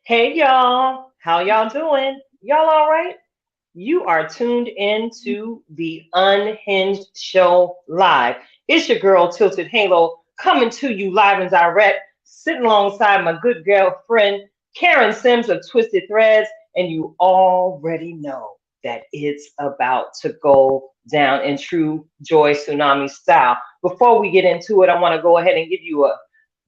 Hey y'all, how y'all doing? Y'all all right? You are tuned into the Unhinged Show Live. It's your girl Tilted Halo coming to you live and direct, sitting alongside my good girlfriend Karen Sims of Twisted Threads, and you already know that it's about to go down in true Joy Tsunami style. Before we get into it, I want to go ahead and give you a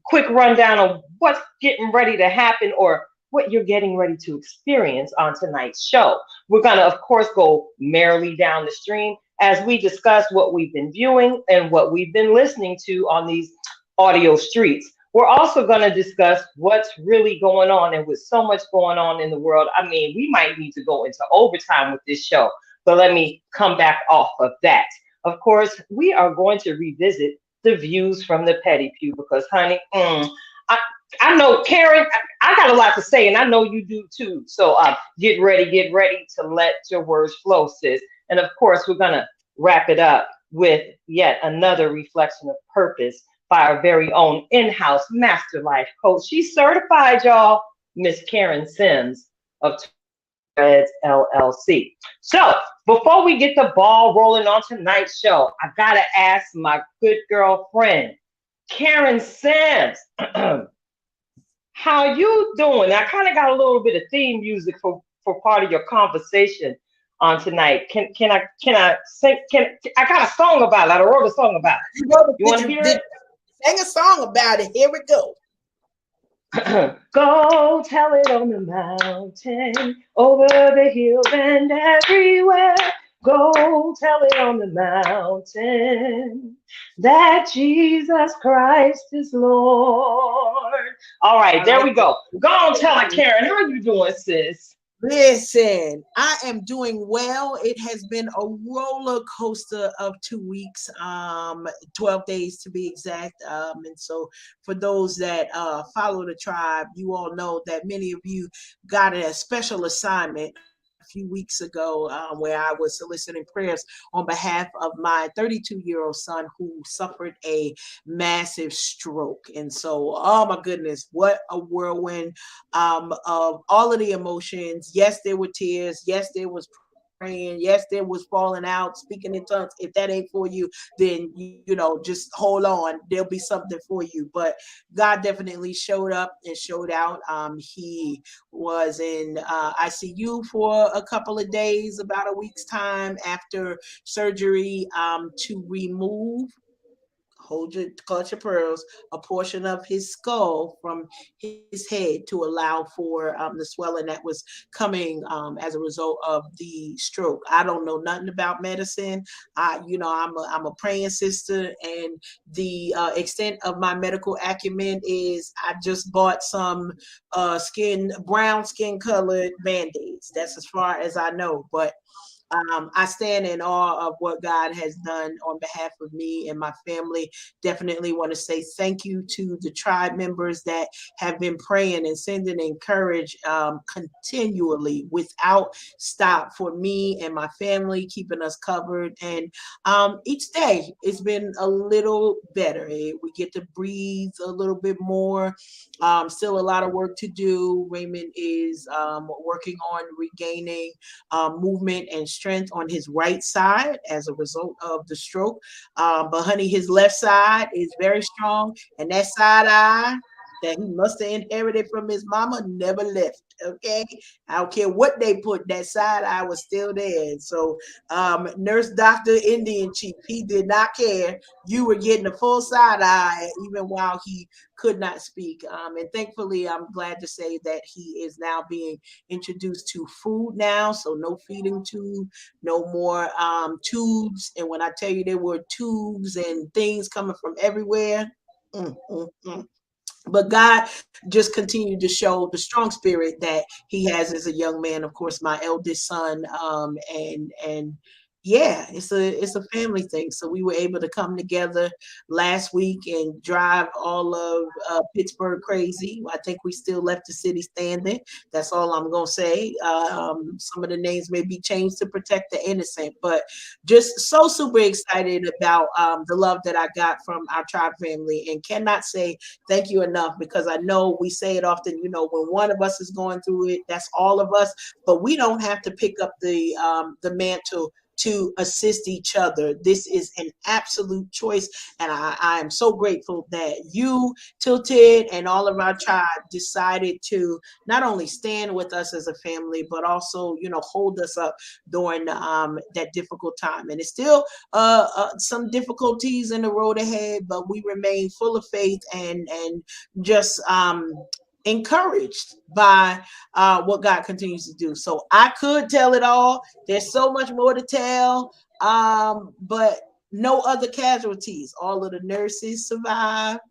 quick rundown of what's getting ready to happen or what you're getting ready to experience on tonight's show. We're going to, of course, go merrily down the stream as we discuss what we've been viewing and what we've been listening to on these audio streets. We're also going to discuss what's really going on, and with so much going on in the world, I mean, we might need to go into overtime with this show, but let me come back off of that. Of course, we are going to revisit the views from the petty pew because, honey, I, I know, Karen, I got a lot to say, and I know you do too. So get ready to let your words flow, sis. And of course, we're going to wrap it up with yet another reflection of purpose by our very own in-house master life coach. She's certified, y'all, Miss Karen Sims of Reds LLC. So before we get the ball rolling on tonight's show, I gotta ask my good girlfriend, Karen Sims, how you doing? I kind of got a little bit of theme music for part of your conversation on tonight. Can I sing? Can I got a song about it? I wrote a song about it. You wrote, You want to hear did it? sing a song about it. Here we go. Go tell it on the mountain, over the hills and everywhere. Go tell it on the mountain that Jesus Christ is Lord. All right, I there like we go. Go on, tell it, it. Karen. How you doing, sis? Listen, I am doing well. It has been a roller coaster of 2 weeks, 12 days to be exact. And so for those that follow the tribe, you all know that many of you got a special assignment a few weeks ago where I was soliciting prayers on behalf of my 32-year-old son who suffered a massive stroke. And so, oh my goodness, what a whirlwind of all of the emotions. Yes, there were tears. Yes, there was praying. Yes, there was falling out, speaking in tongues. If that ain't for you, then just hold on. There'll be something for you. But God definitely showed up and showed out. He was in ICU for a couple of days, about a week's time after surgery to remove, clutch your pearls, a portion of his skull from his head to allow for the swelling that was coming as a result of the stroke. I don't know nothing about medicine. I'm a praying sister, and the extent of my medical acumen is I just bought some brown skin colored band-aids. That's as far as I know, but I stand in awe of what God has done on behalf of me and my family. Definitely want to say thank you to the tribe members that have been praying and sending encourage continually without stop for me and my family, keeping us covered. And each day it's been a little better. We get to breathe a little bit more. Still a lot of work to do. Raymond is working on regaining movement and strength on his right side as a result of the stroke. But honey, his left side is very strong, and that side eye that he must have inherited from his mama never left. Okay, I don't care what they put, that side eye was still there. And so, nurse, doctor, Indian chief, he did not care. You were getting a full side eye even while he could not speak. And thankfully, I'm glad to say that he is now being introduced to food now. So no feeding tube, no more tubes. And when I tell you there were tubes and things coming from everywhere. Mm, mm, mm. But God just continued to show the strong spirit that he has as a young man. Of course, my eldest son, and Yeah, it's a family thing. So we were able to come together last week and drive all of Pittsburgh crazy. I think we still left the city standing. That's all I'm gonna say. Some of the names may be changed to protect the innocent, but just so super excited about the love that I got from our tribe family, and cannot say thank you enough, because I know we say it often. You know, when one of us is going through it, that's all of us. But we don't have to pick up the mantle to assist each other. This is an absolute choice. And I am so grateful that you, Tilted, and all of our tribe decided to not only stand with us as a family, but also, you know, hold us up during that difficult time. And it's still some difficulties in the road ahead, but we remain full of faith and just encouraged by what God continues to do. So I could tell it all. There's so much more to tell, but no other casualties. All of the nurses survived.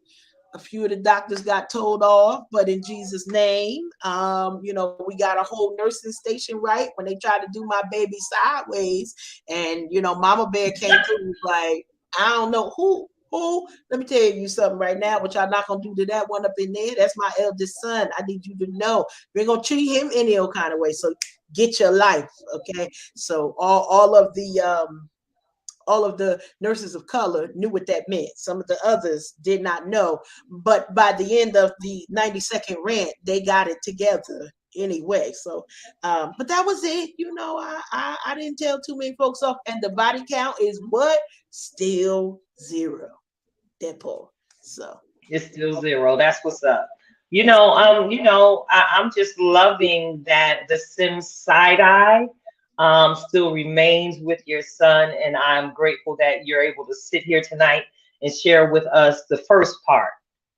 A few of the doctors got told off, but in Jesus' name, you know, we got a whole nursing station, right? When they tried to do my baby sideways, and you know, Mama Bear came through like, I don't know who. Let me tell you something right now, which I'm not gonna do to that one up in there. That's my eldest son. I need you to know we're gonna treat him any old kind of way. So get your life, okay? So all of the nurses of color knew what that meant. Some of the others did not know. But by the end of the 90-second rant, they got it together anyway. So, but that was it. You know, I didn't tell too many folks off. And the body count is what? Still zero. Deadpool. So It's still zero. That's what's up. that's I'm just loving that the Sims side eye still remains with your son, and I'm grateful that you're able to sit here tonight and share with us the first part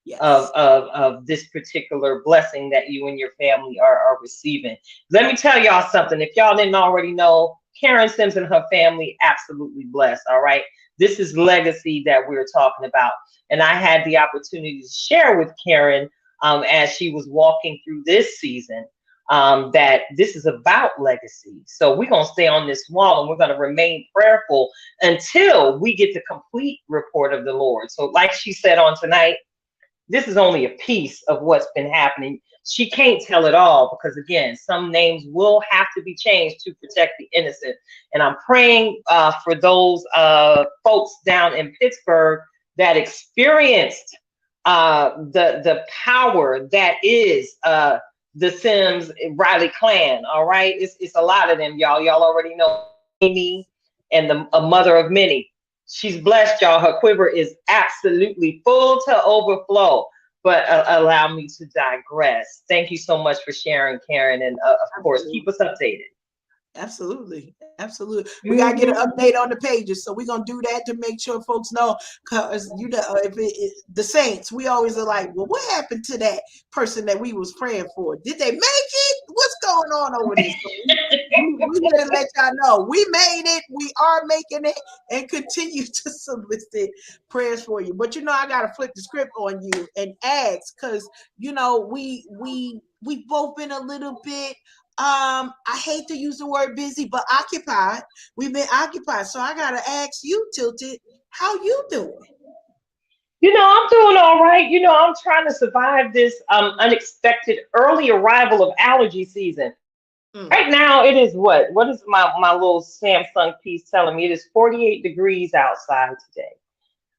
yes. of this particular blessing that you and your family are receiving. Let me tell y'all something. If y'all didn't already know, Karen Sims and her family absolutely blessed. All right. This is legacy that we're talking about. And I had the opportunity to share with Karen as she was walking through this season that this is about legacy. So we're going to stay on this wall and we're going to remain prayerful until we get the complete report of the Lord. So like she said on tonight, this is only a piece of what's been happening. She can't tell it all because, again, some names will have to be changed to protect the innocent. And I'm praying for those folks down in Pittsburgh that experienced the power that is the Sims Riley clan. All right, it's a lot of them, y'all. Y'all already know Amy and a mother of many. She's blessed, y'all. Her quiver is absolutely full to overflow. But allow me to digress. Thank you so much for sharing, Karen. And of course, keep us updated. Absolutely. Absolutely. We gotta get an update on the pages. So we're gonna do that to make sure folks know. Cause you know, the saints, we always are like, well, what happened to that person that we was praying for? Did they make it? What's going on over there? So we here to let y'all know we made it, we are making it, and continue to solicit prayers for you. But you know, I gotta flip the script on you and ask, because you know, we both been a little bit I hate to use the word busy, but occupied. We've been occupied. So I gotta ask you, Tilted, how you doing? I'm doing all right. I'm trying to survive this unexpected early arrival of allergy season. Mm. Right now, it is what? What is my little Samsung piece telling me? It is 48 degrees outside today.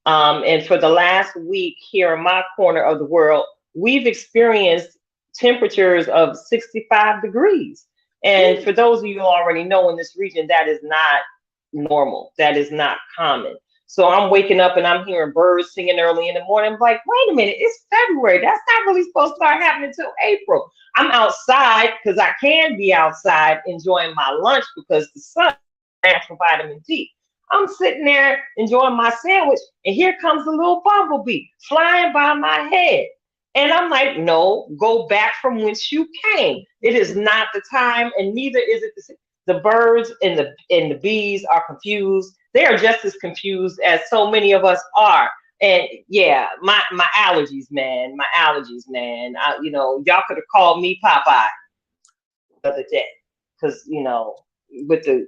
And for the last week here in my corner of the world, we've experienced temperatures of 65 degrees. And Ooh. for those of you who already know, in this region, that is not normal. That is not common. So I'm waking up and I'm hearing birds singing early in the morning. I'm like, wait a minute, it's February. That's not really supposed to start happening until April. I'm outside because I can be outside enjoying my lunch because the sun natural vitamin D. I'm sitting there enjoying my sandwich, and here comes a little bumblebee flying by my head. And I'm like, no, go back from whence you came. It is not the time, and neither is it the birds and the bees are confused. They are just as confused as so many of us are. And yeah, my allergies, man, my allergies, man. Y'all could have called me Popeye the other day, because with the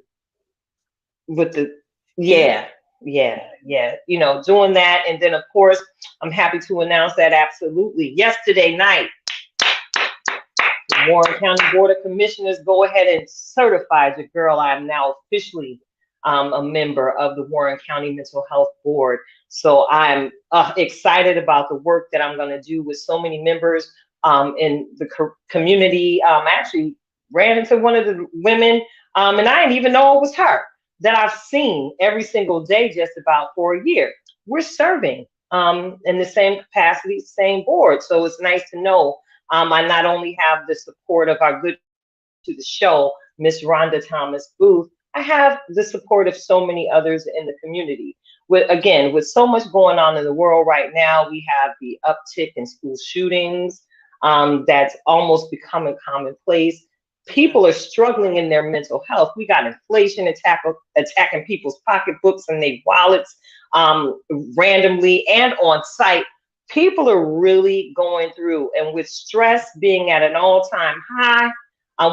with the Yeah. yeah, yeah, doing that. And then of course I'm happy to announce that absolutely yesterday night the Warren County Board of Commissioners go ahead and certified your girl. I am now officially a member of the Warren County Mental Health Board. So I'm excited about the work that I'm going to do with so many members in the community. I actually ran into one of the women, and I didn't even know it was her that I've seen every single day just about for a year. We're serving in the same capacity, same board. So it's nice to know I not only have the support of our good to the show, Miss Rhonda Thomas Booth, I have the support of so many others in the community. With so much going on in the world right now, we have the uptick in school shootings that's almost becoming commonplace. Yeah. People are struggling in their mental health. We got inflation attacking people's pocketbooks and their wallets randomly and on site. People are really going through, and with stress being at an all-time high,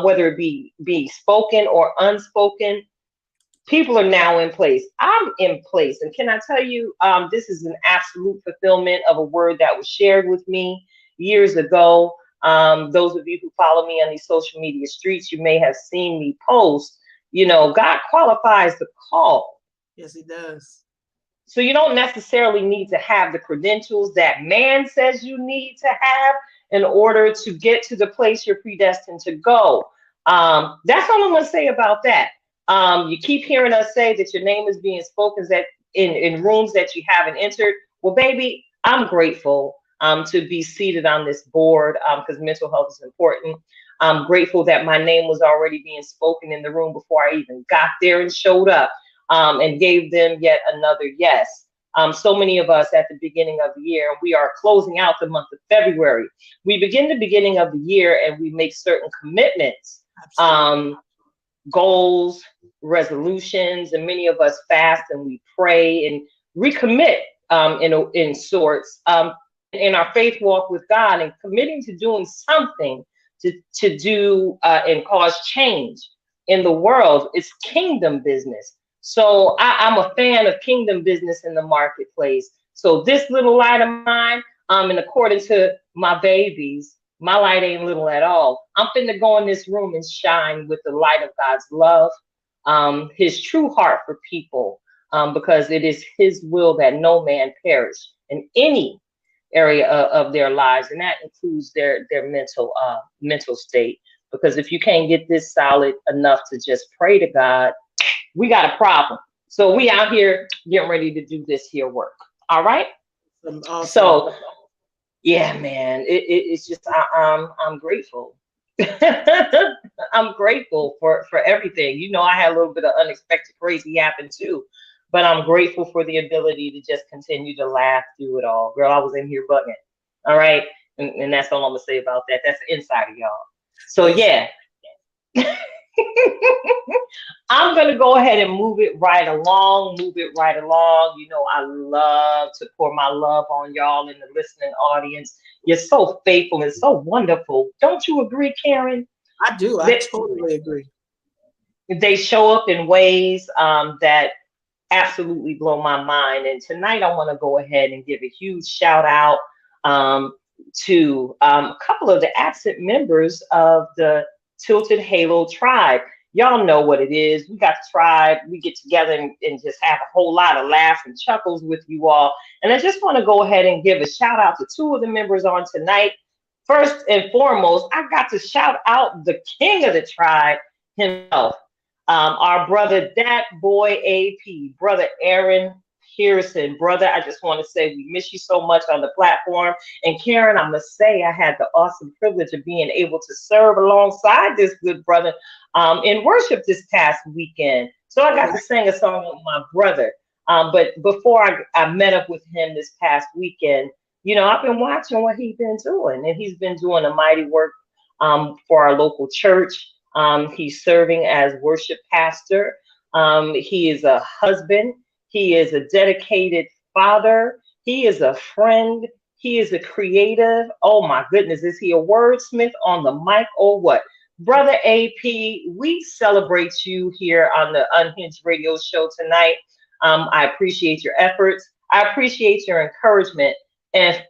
whether it be spoken or unspoken, people are now in place. I'm in place, and can I tell you, this is an absolute fulfillment of a word that was shared with me years ago. Those of you who follow me on these social media streets, you may have seen me post. God qualifies the call. Yes, he does. So you don't necessarily need to have the credentials that man says you need to have in order to get to the place you're predestined to go. That's all I'm going to say about that. You keep hearing us say that your name is being spoken that in rooms that you haven't entered. Well, baby, I'm grateful to be seated on this board because mental health is important. I'm grateful that my name was already being spoken in the room before I even got there and showed up. And gave them yet another yes. So many of us at the beginning of the year, we are closing out the month of February. We begin the beginning of the year and we make certain commitments, goals, resolutions, and many of us fast and we pray and recommit in sorts in our faith walk with God and committing to doing something to do and cause change in the world. It's kingdom business. So I'm a fan of kingdom business in the marketplace. So this little light of mine, in accordance to my babies, my light ain't little at all. I'm finna go in this room and shine with the light of God's love, his true heart for people, because it is his will that no man perish in any area of their lives, and that includes their mental state. Because if you can't get this solid enough to just pray to God, we got a problem. So we out here getting ready to do this here work. All right. Awesome. So yeah, man, it's just I'm grateful. I'm grateful for everything. I had a little bit of unexpected crazy happen too, but I'm grateful for the ability to just continue to laugh through it all. Girl, I was in here bugging. All right, and that's all I'm gonna say about that. That's the inside of y'all. So yeah. I'm going to go ahead and move it right along. I love to pour my love on y'all in the listening audience. You're so faithful and so wonderful. Don't you agree, Karen? I do. I totally agree. They show up in ways that absolutely blow my mind. And tonight I want to go ahead and give a huge shout out to a couple of the absent members of the Tilted Halo tribe. Y'all know what it is. We got the tribe. We get together and just have a whole lot of laughs and chuckles with you all. And I just want to go ahead and give a shout out to two of the members on tonight. First and foremost, I got to shout out the king of the tribe himself, our brother, that boy AP, brother Aaron Pearson. Brother, I just want to say we miss you so much on the platform. And Karen, I must say I had the awesome privilege of being able to serve alongside this good brother in worship this past weekend. So I got to sing a song with my brother. But before I met up with him this past weekend, I've been watching what he's been doing, and he's been doing a mighty work for our local church. He's serving as worship pastor. He is a husband. He is a dedicated father. He is a friend. He is a creative. Oh my goodness, is he a wordsmith on the mic or what? Brother AP, we celebrate you here on the Unhinged Radio Show tonight. I appreciate your efforts. I appreciate your encouragement. And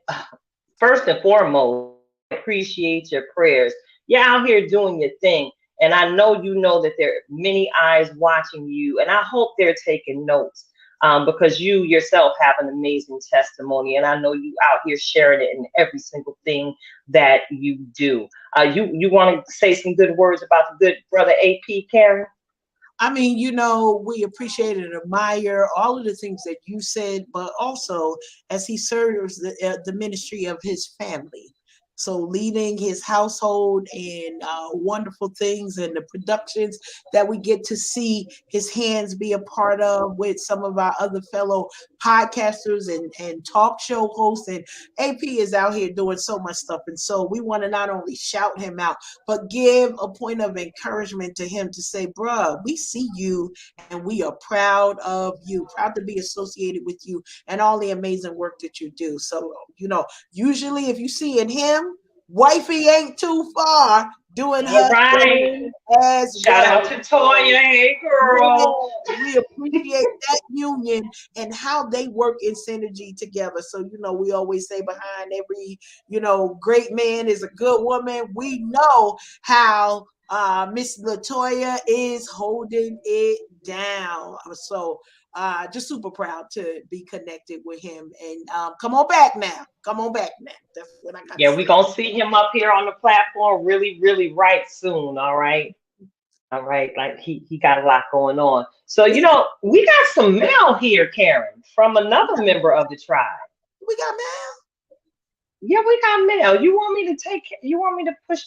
first and foremost, I appreciate your prayers. You're out here doing your thing. And I know you know that there are many eyes watching you. And I hope they're taking notes because you yourself have an amazing testimony. And I know you out here sharing it in every single thing that you do. You want to say some good words about the good brother AP, Karen? I mean, we appreciate and admire all of the things that you said, but also as he serves the ministry of his family. So leading his household and wonderful things and the productions that we get to see his hands be a part of with some of our other fellow podcasters and talk show hosts. And AP is out here doing so much stuff. And so we want to not only shout him out, but give a point of encouragement to him to say, bruh, we see you and we are proud of you, proud to be associated with you and all the amazing work that you do. So, usually if you see in him, wifey ain't too far doing All her right. thing as Shout well. out to Toya. Hey, girl. Yeah, we appreciate that union and how they work in synergy together. So, we always say behind every, great man is a good woman. We know how Miss Latoya is holding it down. So just super proud to be connected with him. And come on back now. Come on back now. That's what I got to Yeah, we're say. going to see him up here on the platform really, really right soon. All right. All right. Like he got a lot going on. So, we got some mail here, Karen, from another member of the tribe. We got mail. Yeah, we got mail. You want me to push?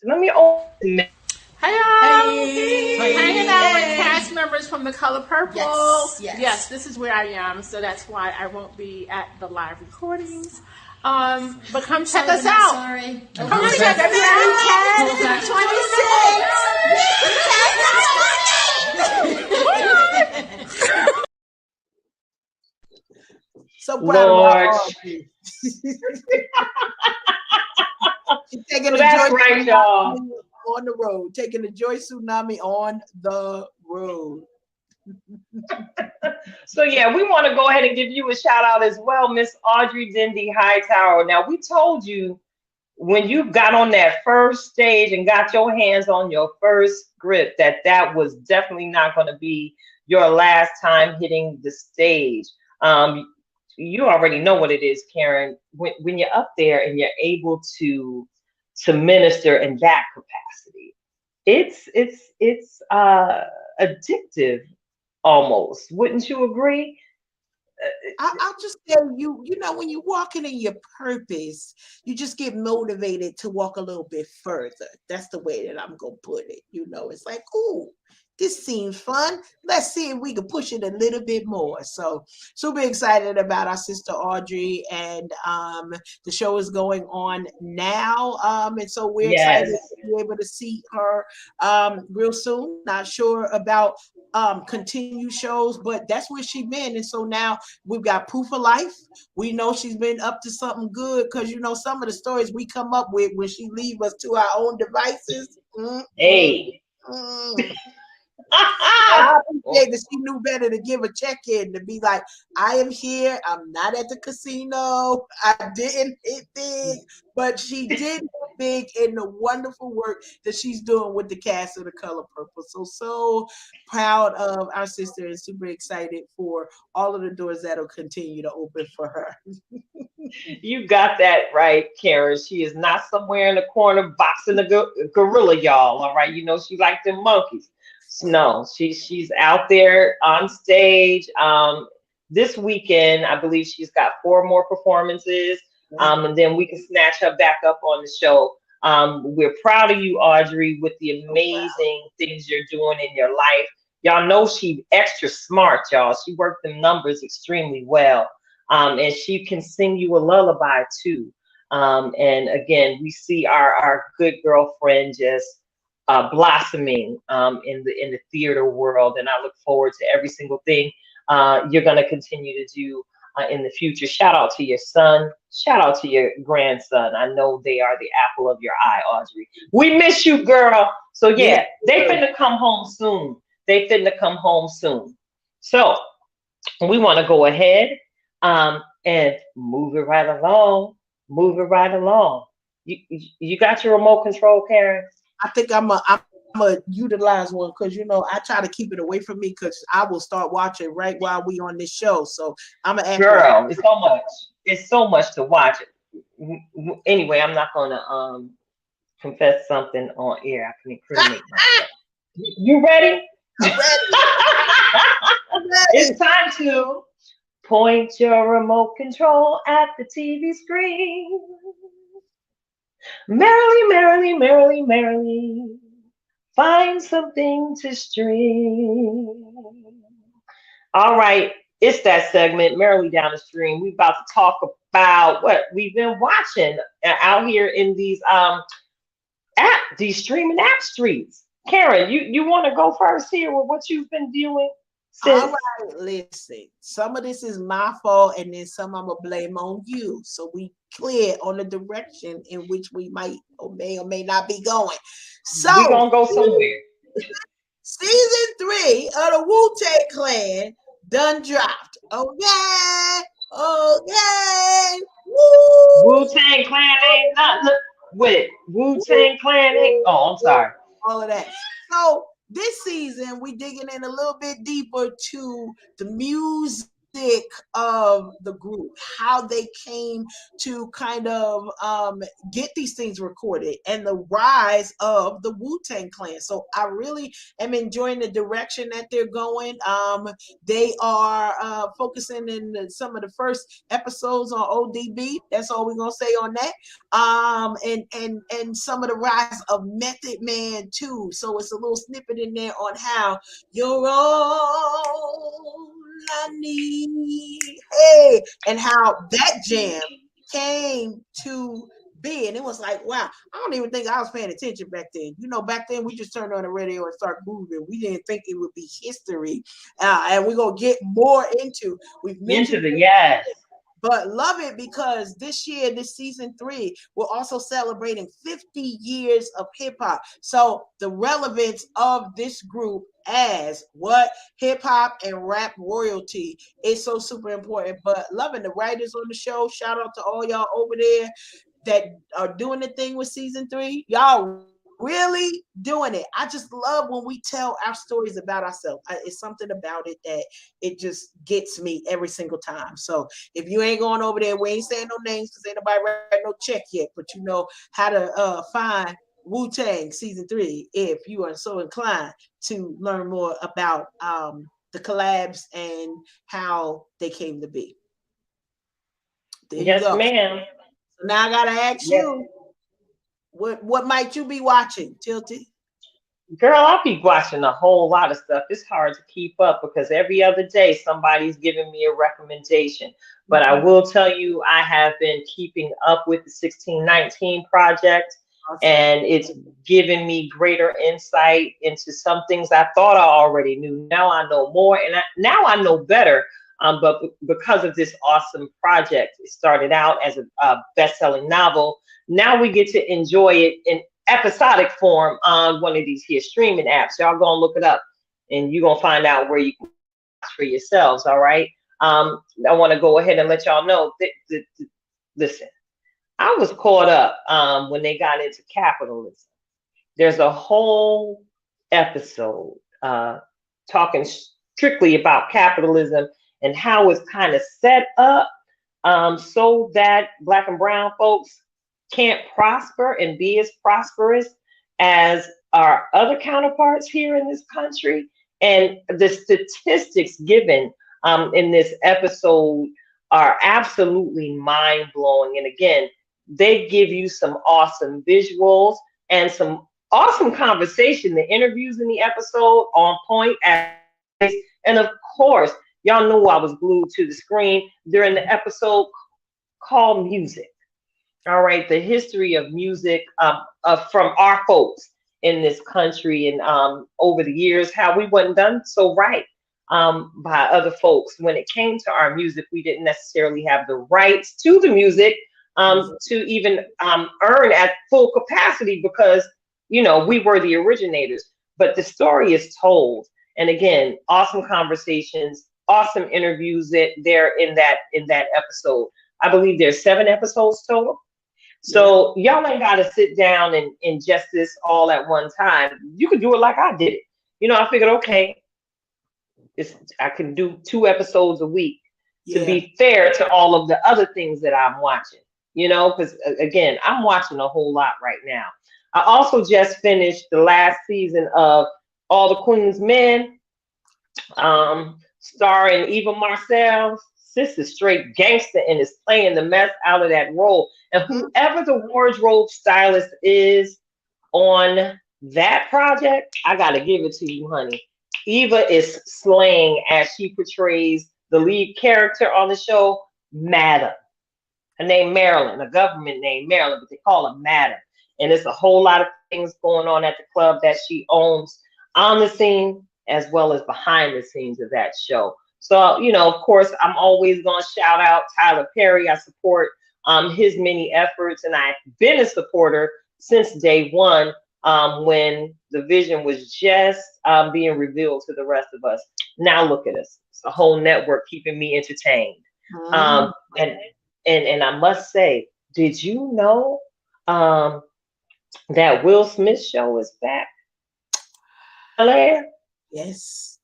Let me open mail. Hey y'all! Hey. Hanging out with Hey. cast members from The Color Purple. Yes. This is where I am, so that's why I won't be at the live recordings. But come check us out. Sorry. Come check us out. 26. So proud Lord. of Audrey. Taking So that's right, y'all. on the road, taking the Joy Tsunami on the road. So yeah, we want to go ahead and give you a shout out as well, Miss Audrey Dindy Hightower. Now we told you when you got on that first stage and got your hands on your first script that was definitely not going to be your last time hitting the stage. You already know what it is, Karen. When you're up there and you're able to minister in that capacity, it's addictive almost. Wouldn't you agree? I'll just tell you, when you're walking in your purpose, you just get motivated to walk a little bit further. That's the way that I'm going to put it. It's like, ooh, this seems fun. Let's see if we can push it a little bit more. So super excited about our sister Audrey, and the show is going on now. And so we're excited to be able to see her real soon. Not sure about continued shows, but that's where she's been. And so now we've got proof of life. We know she's been up to something good because some of the stories we come up with when she leaves us to our own devices. Hey. I appreciate that she knew better to give a check-in, to be like, I am here. I'm not at the casino. I didn't hit big, but she did hit big in the wonderful work that she's doing with the cast of The Color Purple. So proud of our sister and super excited for all of the doors that'll continue to open for her. You got that right, Karen. She is not somewhere in the corner boxing a gorilla, y'all. All right, she like them monkeys. No, she's out there on stage. This weekend, I believe she's got 4 more performances. And then we can snatch her back up on the show. We're proud of you, Audrey, with the amazing things you're doing in your life. Y'all know she's extra smart, y'all. She worked the numbers extremely well. And she can sing you a lullaby too. And again, we see our good girlfriend just blossoming in the theater world, and I look forward to every single thing you're going to continue to do. in the future. Shout out to your son. Shout out to your grandson. I know they are the apple of your eye, Audrey. We miss you, girl. So Yeah. yeah, they finna come home soon. They finna come home soon. So we want to go ahead and move it right along. Move it right along. You got your remote control, Karen? I think I'm a utilize one because I try to keep it away from me because I will start watching right while we on this show. So I'm gonna act like Girl, it's so much. It's so much to watch. Anyway, I'm not gonna confess something on air. I can incriminate myself. You ready? I'm ready. I'm ready. It's time to point your remote control at the TV screen. Merrily, merrily, merrily, merrily. Find something to stream. All right, it's that segment, Merrily Down the Stream. We about to talk about what we've been watching out here in these streaming app streets. Karen, you want to go first here with what you've been doing since? All right, listen. Some of this is my fault, and then some I'm gonna blame on you. So we clear on the direction in which we might or may not be going. So We're gonna go somewhere. season 3 of the Wu-Tang Clan done dropped. Okay, okay. Woo! Wu-Tang Clan ain't nothing with Wu-Tang Clan ain't. Oh, I'm sorry. All of that. So this season, we digging in a little bit deeper to the music of the group, how they came to kind of get these things recorded, and the rise of the Wu-Tang Clan. So I really am enjoying the direction that they're going. They are focusing in some of the first episodes on ODB. That's all we're gonna say on that. And some of the rise of Method Man too. So it's a little snippet in there on how you're all I need. Hey, and how that jam came to be. And it was like, wow, I don't even think I was paying attention back then. Back then we just turned on the radio and started moving. We didn't think it would be history. And we're going to get more into. We've mentioned yes. But love it because this year, this season 3, we're also celebrating 50 years of hip hop. So the relevance of this group as what hip hop and rap royalty is so super important. But loving the writers on the show. Shout out to all y'all over there that are doing the thing with season 3. Y'all really doing it. I just love when we tell our stories about ourselves. It's something about it that it just gets me every single time. So if you ain't going over there, we ain't saying no names because ain't nobody write no check yet, but you know how to find Wu-Tang season 3 if you are so inclined to learn more about the collabs and how they came to be. There yes, you go. ma'am. So now I gotta ask you, what might you be watching, Tilty? Girl, I'll be watching a whole lot of stuff. It's hard to keep up because every other day somebody's giving me a recommendation. But I will tell you, I have been keeping up with the 1619 project, and it's given me greater insight into some things I thought I already knew. Now I know more, and now I know better. But because of this awesome project, it started out as a best-selling novel. Now we get to enjoy it in episodic form on one of these here streaming apps. Y'all gonna look it up and you're gonna find out where you can watch for yourselves. All right. I want to go ahead and let y'all know that, listen, I was caught up when they got into capitalism. There's a whole episode talking strictly about capitalism and how it's kind of set up so that Black and brown folks can't prosper and be as prosperous as our other counterparts here in this country. And the statistics given in this episode are absolutely mind-blowing. And again, they give you some awesome visuals and some awesome conversation. The interviews in the episode on point. And of course, y'all know I was glued to the screen during the episode called Music. All right, the history of music from our folks in this country and over the years, how we wasn't done so right by other folks. When it came to our music, we didn't necessarily have the rights to the music to even earn at full capacity because, we were the originators. But the story is told. And again, awesome conversations, awesome interviews that there in that episode. I believe there's 7 episodes total. So y'all ain't got to sit down and ingest this all at one time. You could do it like I did it. I figured, okay, I can do 2 episodes a week to be fair to all of the other things that I'm watching, because again, I'm watching a whole lot right now. I also just finished the last season of All the Queen's Men, starring Eva Marcel. Sis is straight gangster and is playing the mess out of that role. And whoever the wardrobe stylist is on that project, I gotta give it to you, honey. Eva is slaying as she portrays the lead character on the show, Madam. Her name Marilyn, a government name Marilyn, but they call her Madam. And there's a whole lot of things going on at the club that she owns on the scene as well as behind the scenes of that show. So, of course, I'm always going to shout out Tyler Perry. I support his many efforts, and I've been a supporter since day one when the vision was just being revealed to the rest of us. Now look at us. It's a whole network keeping me entertained. And I must say, did you know that Will Smith show is back? Yes,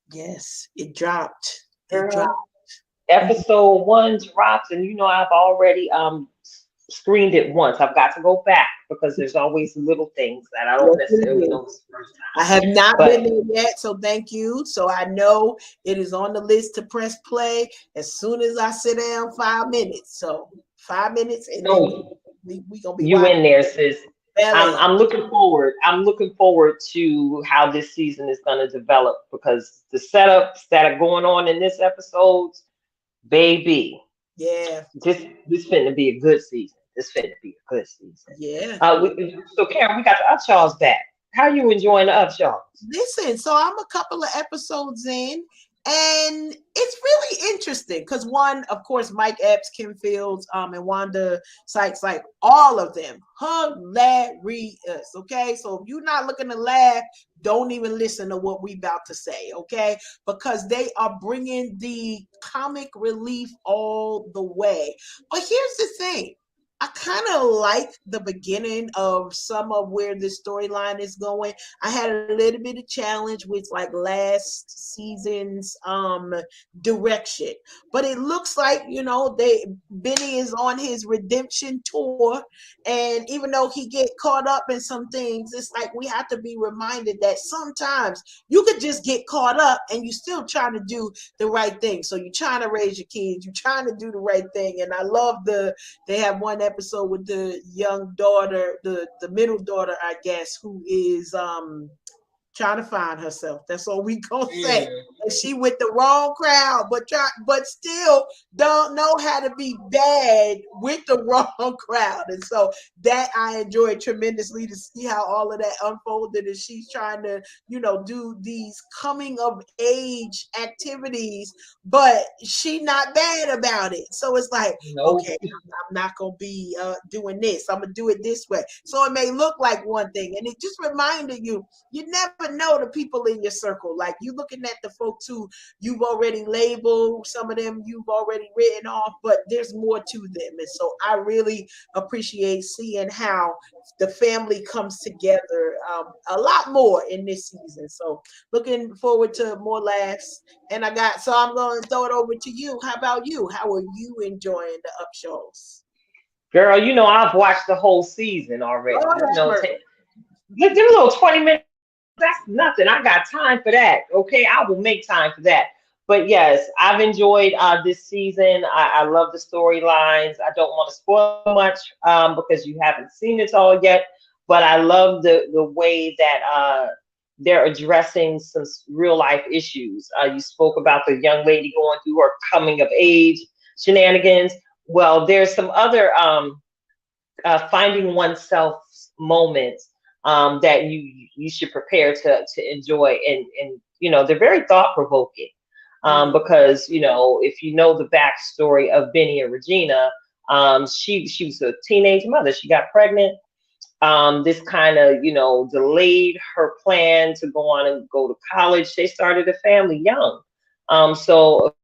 it dropped. Episode 1 drops, and I've already screened it once. I've got to go back because there's always little things that I don't necessarily know the first time. I have not been there yet, so thank you. So I know it is on the list to press play as soon as I sit down 5 minutes. So 5 minutes, and then we gonna be in there, sis. I'm looking forward. I'm looking forward to how this season is going to develop because the setups that are going on in this episode, baby. Yeah. This finna be a good season. Yeah. So Karen, we got the Upshaws back. How are you enjoying the Upshaws? Listen, so I'm a couple of episodes in. And it's really interesting because one, of course, Mike Epps, Kim Fields, and Wanda Sykes, like all of them, hilarious. Okay, so if you're not looking to laugh, don't even listen to what we about to say. Okay, because they are bringing the comic relief all the way. But here's the thing. I kind of like the beginning of some of where this storyline is going. I had a little bit of challenge with like last season's direction, but it looks like Benny is on his redemption tour, and even though he get caught up in some things, it's like we have to be reminded that sometimes you could just get caught up and you still trying to do the right thing. So you're trying to raise your kids, you're trying to do the right thing, and I love they have one episode with the young daughter, the middle daughter, I guess, who is trying to find herself. That's all we gonna say. And she with the wrong crowd, but still don't know how to be bad with the wrong crowd. And so that I enjoyed tremendously to see how all of that unfolded. And she's trying to, do these coming of age activities, but she not bad about it. So it's like, okay, I'm not gonna be doing this. I'm gonna do it this way. So it may look like one thing, and it just reminded you never know the people in your circle. Like you looking at the folks who you've already labeled, some of them you've already written off, but there's more to them. And so I really appreciate seeing how the family comes together a lot more in this season. So looking forward to more laughs. And so I'm going to throw it over to you. How about you? How are you enjoying the Upshaws? Girl, I've watched the whole season already. Them little 20 minutes, that's nothing. I got time for that. Okay, I will make time for that. But yes, I've enjoyed this season. I love the storylines. I don't want to spoil much because you haven't seen it all yet. But I love the way that they're addressing some real life issues. You spoke about the young lady going through her coming of age shenanigans. Well, there's some other finding oneself moments that you should prepare to enjoy, and they're very thought provoking. Because if you know the backstory of Benny and Regina, she was a teenage mother. She got pregnant. This kind of delayed her plan to go to college. They started a family young. So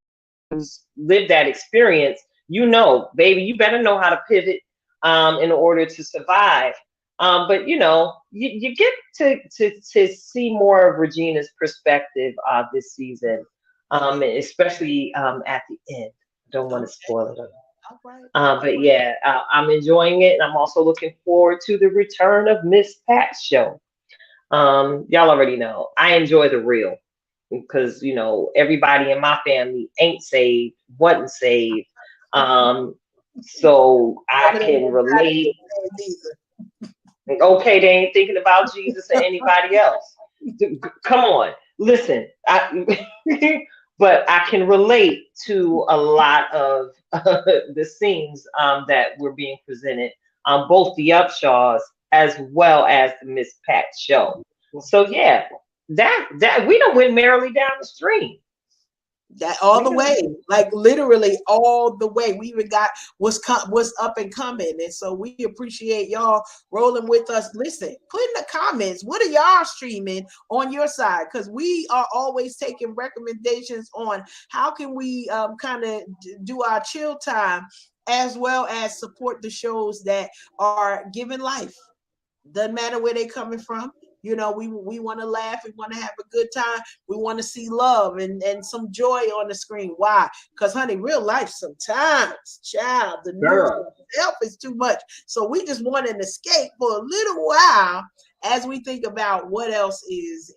live that experience, baby, you better know how to pivot in order to survive. But you get to see more of Regina's perspective this season, especially at the end. Don't want to spoil it. But yeah, I'm enjoying it, and I'm also looking forward to the return of Miss Pat's show. Y'all already know I enjoy the real, because everybody in my family ain't saved, wasn't saved, so I can relate. Okay, they ain't thinking about Jesus or anybody else. Come on, listen, but I can relate to a lot of the scenes that were being presented on both the Upshaws as well as the Miss Pat show. So yeah, that we don't went merrily down the stream. That all the way, like literally all the way. We even got what's up and coming, and so we appreciate y'all rolling with us. Listen, put in the comments, what are y'all streaming on your side? Because we are always taking recommendations on how can we kind of do our chill time, as well as support the shows that are giving life. Doesn't matter where they're coming from. We want to laugh. We want to have a good time. We want to see love and some joy on the screen. Why? Because, honey, real life sometimes, child, the news itself is too much. So we just want an escape for a little while as we think about what else is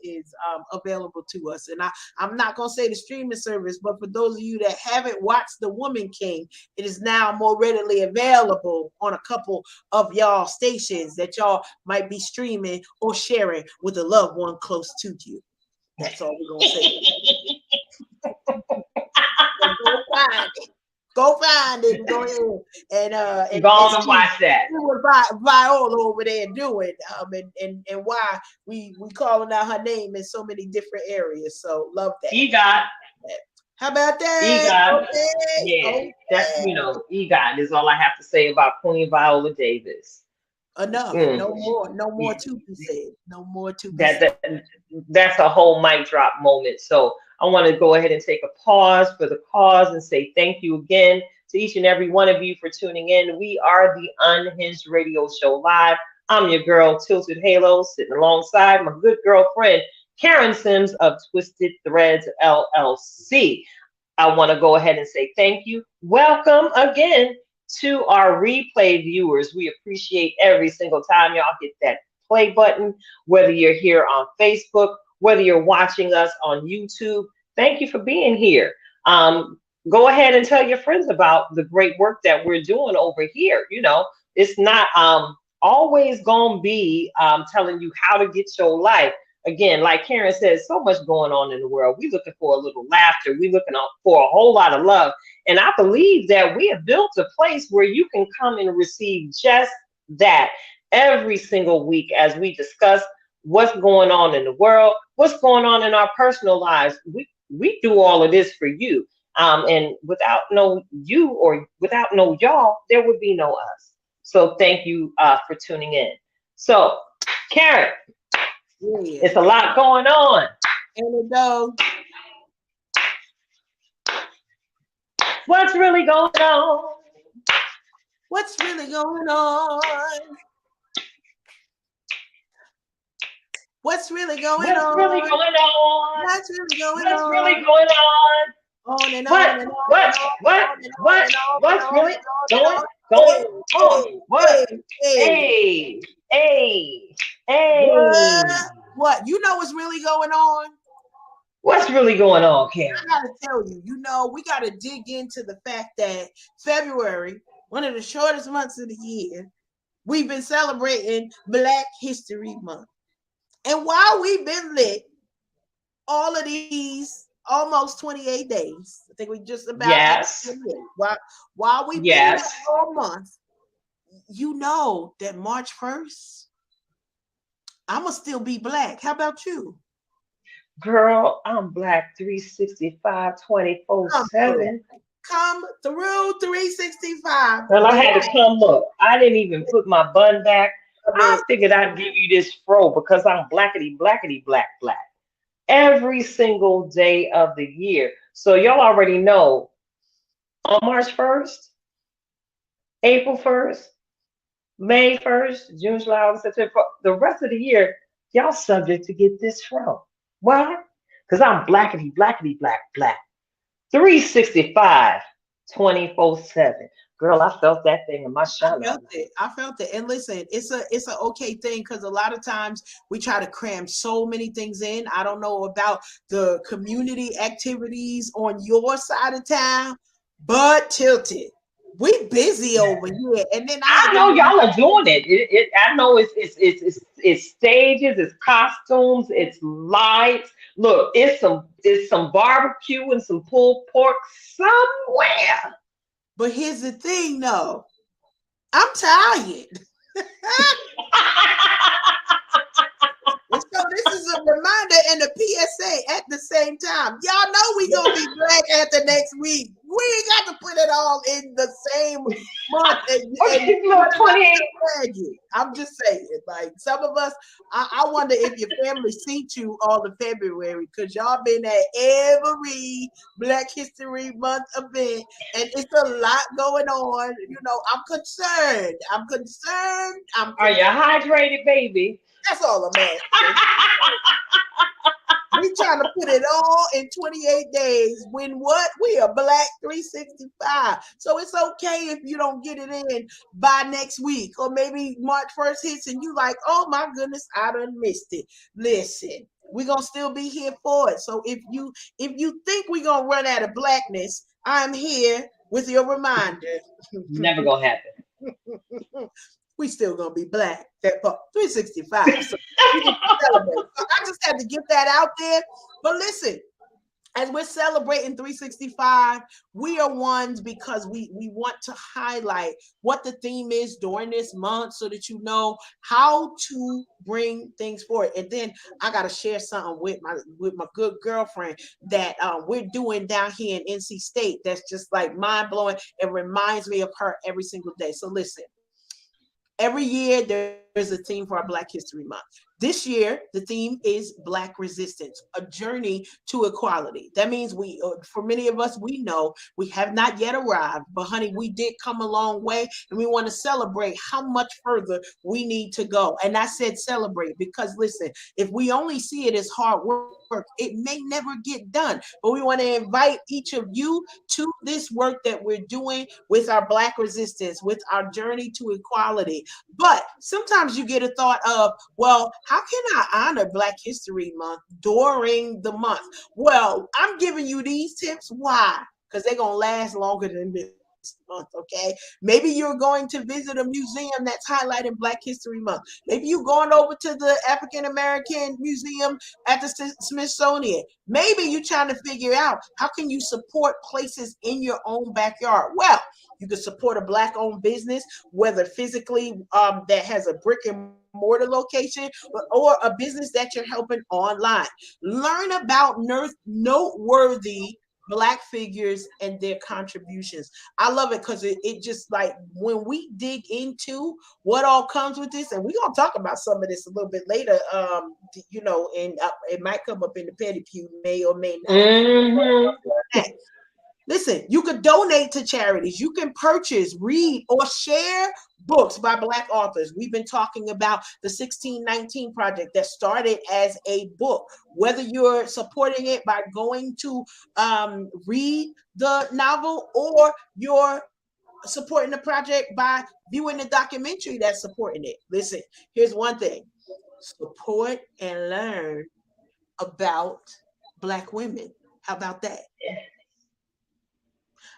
available to us. And I'm not going to say the streaming service, but for those of you that haven't watched The Woman King, it is now more readily available on a couple of y'all stations that y'all might be streaming or sharing with a loved one close to you. That's all we're going to say. Go find it. Go find it and go ahead and go on and watch that. See what Viola over there doing, and why we calling out her name in so many different areas. So love that. EGOT. How about that? EGOT. Okay. Yeah, okay. That's EGOT is all I have to say about Queen Viola Davis. Enough. No more to be said. No more to be said. That's a whole mic drop moment. So I want to go ahead and take a pause for the cause and say thank you again to each and every one of you for tuning in. We are the Unhinged Radio Show Live. I'm your girl, Tilted Halo, sitting alongside my good girlfriend, Karen Sims of Twisted Threads LLC. I want to go ahead and say thank you. Welcome again to our replay viewers. We appreciate every single time y'all hit that play button, whether you're here on Facebook, whether you're watching us on YouTube. Thank you for being here. Go ahead and tell your friends about the great work that we're doing over here. It's not always going to be telling you how to get your life. Again, like Karen says, so much going on in the world. We're looking for a little laughter. We're looking for a whole lot of love. And I believe that we have built a place where you can come and receive just that every single week as we discuss what's going on in the world, what's going on in our personal lives. We do all of this for you. And without no you or without no y'all, there would be no us. So thank you for tuning in. So, Karen, it's a lot going on. And it goes. What's really going on? What's really going on? What's really going on? What's really going on? What's really going What's on? really going on? On and what? on and on. What? What's really going on? What? Hey. What? You know what's really going on? What's really going on, Karen? I gotta tell you, we gotta dig into the fact that February, one of the shortest months of the year, we've been celebrating Black History Month. And while we've been lit all of these almost 28 days, I think we just about while we've been lit all month, that March 1st, I'ma still be Black. How about you? Girl, I'm black 365 24 Come through. 7. Come through 365. Well, I Black had to come up. I didn't even put my bun back. I women. figured I'd give you this fro because I'm blackety, blackety, black, black every single day of the year. So y'all already know on March 1st, April 1st, May 1st, June, July, August, September, the rest of the year, y'all subject to get this fro. Why? Because I'm blackety, blackety, black, black. 365, 24/7. Girl, I felt that thing in my I shine. felt it. I felt it. And listen, it's a okay thing because a lot of times we try to cram so many things in. I don't know about the community activities on your side of town, but tilted. We busy over here. And then I I had to know y'all are doing it. I know it's stages, it's costumes, it's lights. Look, it's some barbecue and some pulled pork somewhere. but here's the thing though. I'm tired. And so this is a reminder and a PSA at the same time. Y'all know we gonna be black at the next week. We ain't got to put it all in the same month and Okay, look, 28. drag it. I'm just saying, like some of us, I wonder if your family seen you all in February because y'all been at every Black History Month event, and it's a lot going on. You know, I'm concerned. I'm concerned. I'm Are you concerned. hydrated, baby? That's all I'm asking. We trying to put it all in 28 days. When what? We are black 365. So it's okay if you don't get it in by next week. Or maybe March 1st hits and you like, oh my goodness, I done missed it. Listen, we're gonna still be here for it. So if you think we're gonna run out of blackness, I'm here with your reminder. Never gonna happen. We still gonna be black. That part 365. So we can celebrate. So I just had to get that out there. But listen, as we're celebrating 365, we are ones because we want to highlight what the theme is during this month so that you know how to bring things forward. And then I gotta share something with my good girlfriend that we're doing down here in NC State that's just like mind blowing and reminds me of her every single day. So listen. Every year there's a theme for our Black History Month. This year, the theme is Black Resistance, a journey to equality. That means for many of us, we know we have not yet arrived, but honey, we did come a long way and we want to celebrate how much further we need to go. And I said celebrate because listen, if we only see it as hard work, it may never get done. But we want to invite each of you to this work that we're doing with our Black resistance, with our journey to equality. But sometimes you get a thought of, well, how can I honor Black History Month during the month? Well, I'm giving you these tips. Why? Because they're going to last longer than this month, okay? Maybe you're going to visit a museum that's highlighting Black History Month. Maybe you're going over to the African American Museum at the Smithsonian. Maybe you're trying to figure out how can you support places in your own backyard. Well, you can support a Black-owned business, whether physically that has a brick and mortar location or a business that you're helping online. Learn about noteworthy Black figures and their contributions. I love it because it just like when we dig into what all comes with this, and we're gonna talk about some of this a little bit later. And it might come up in the petty pew, may or may not. Mm-hmm. Listen, you could donate to charities. You can purchase, read, or share books by Black authors. We've been talking about the 1619 Project that started as a book. Whether you're supporting it by going to read the novel or you're supporting the project by viewing the documentary that's supporting it. Listen, here's one thing. Support and learn about Black women. How about that?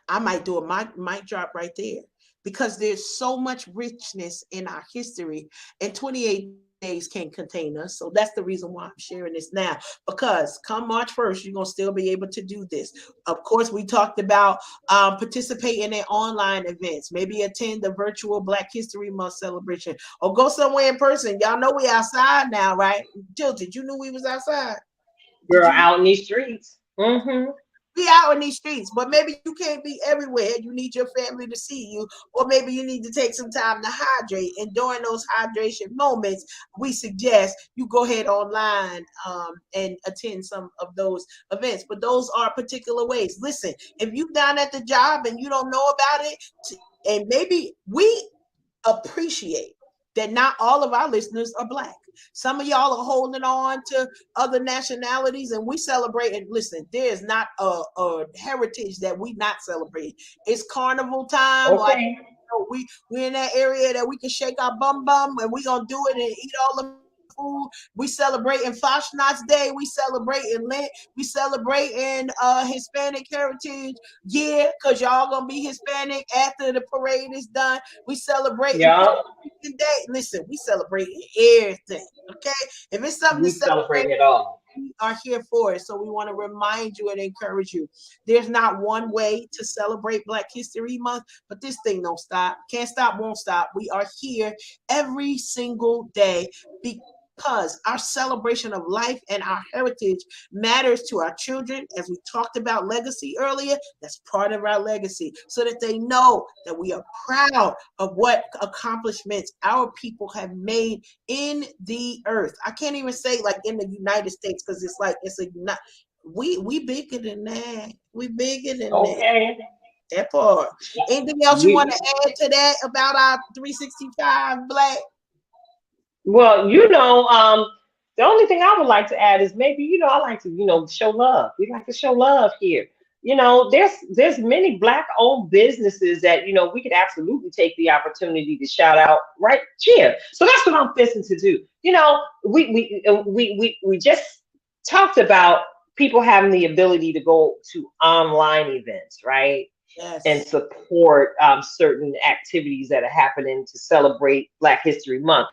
I might do a mic drop right there because there's so much richness in our history, and 28 days can't contain us. So that's the reason why I'm sharing this now, because come March 1st, you're going to still be able to do this. Of course, we talked about participating in online events, maybe attend the virtual Black History Month celebration or go somewhere in person. Y'all know we outside now, right? Tilted, you knew we was outside. Did Girl you? out in these streets. Mm-hmm. Be out in these streets, but maybe you can't be everywhere. You need your family to see you, or maybe you need to take some time to hydrate. And during those hydration moments, we suggest you go ahead online and attend some of those events. But those are particular ways. Listen, if you down at the job and you don't know about it, and maybe we appreciate that not all of our listeners are Black. Some of y'all are holding on to other nationalities, and we celebrate. And listen, there is not a heritage that we not celebrate. It's carnival time. Like, Okay. we in that area that we can shake our bum bum, and we gonna do it and eat all the food. We celebrate in Fashionats Day. We celebrate in Lent. We celebrate in Hispanic Heritage Year, because y'all gonna be Hispanic after the parade is done. We celebrate in Yeah. Puerto Rican Day. Listen, we celebrate everything. Okay, if it's something to We celebrate, celebrating it all. we are here for it. So we want to remind you and encourage you. There's not one way to celebrate Black History Month, but this thing don't stop. Can't stop, won't stop. We are here every single day because our celebration of life and our heritage matters to our children. As we talked about legacy earlier, that's part of our legacy, so that they know that we are proud of what accomplishments our people have made in the earth. I can't even say like in the United States, because it's like it's a we bigger than that. We bigger than that. Okay. That part. Anything else you want We, to add to that about our 365 Black? well, the only thing I would like to add is maybe, I like to, show love. We like to show love here. There's many Black owned businesses that, we could absolutely take the opportunity to shout out right here. So that's what I'm fixing to do. We just talked about people having the ability to go to online events, right? And Yes. support certain activities that are happening to celebrate Black History Month.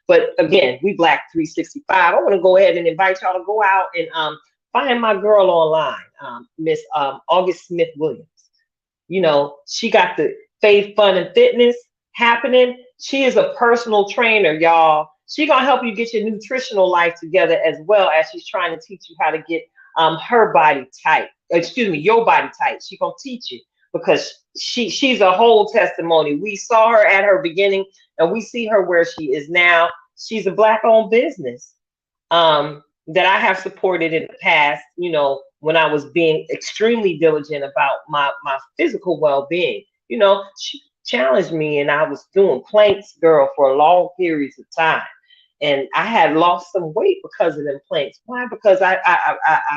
But again, we Black 365. I want to go ahead and invite y'all to go out and find my girl online, Miss August Smith Williams. She got the faith, fun, and fitness happening. She is a personal trainer, y'all. She gonna help you get your nutritional life together as well as she's trying to teach you how to get her body tight. Excuse me, your body tight. She gonna teach you because she's a whole testimony. We saw her at her beginning, and we see her where she is now. She's a Black-owned business that I have supported in the past. When I was being extremely diligent about my physical well-being. She challenged me, and I was doing planks, girl, for long periods of time. And I had lost some weight because of them planks. Why? Because I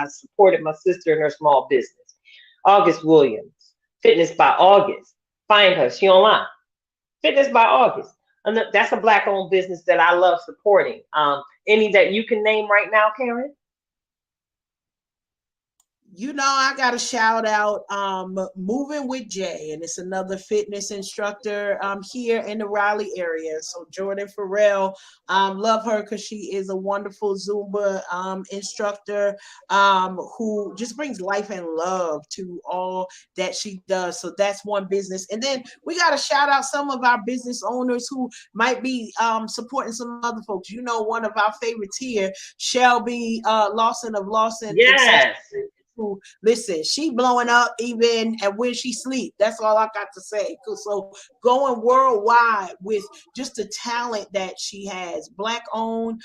supported my sister in her small business. August Williams, Fitness by August. Find her. She online. Fitness by August. And that's a Black-owned business that I love supporting. Any that you can name right now, Karen? I got to shout out Moving with Jay, and it's another fitness instructor here in the Raleigh area. So Jordan Farrell, love her because she is a wonderful Zumba instructor who just brings life and love to all that she does. So that's one business. And then we got to shout out some of our business owners who might be supporting some other folks. One of our favorites here, Shelby Lawson of Lawson Accessories. Yes. Listen, she blowing up even and when she sleep. That's all I got to say. So going worldwide with just the talent that she has, Black owned,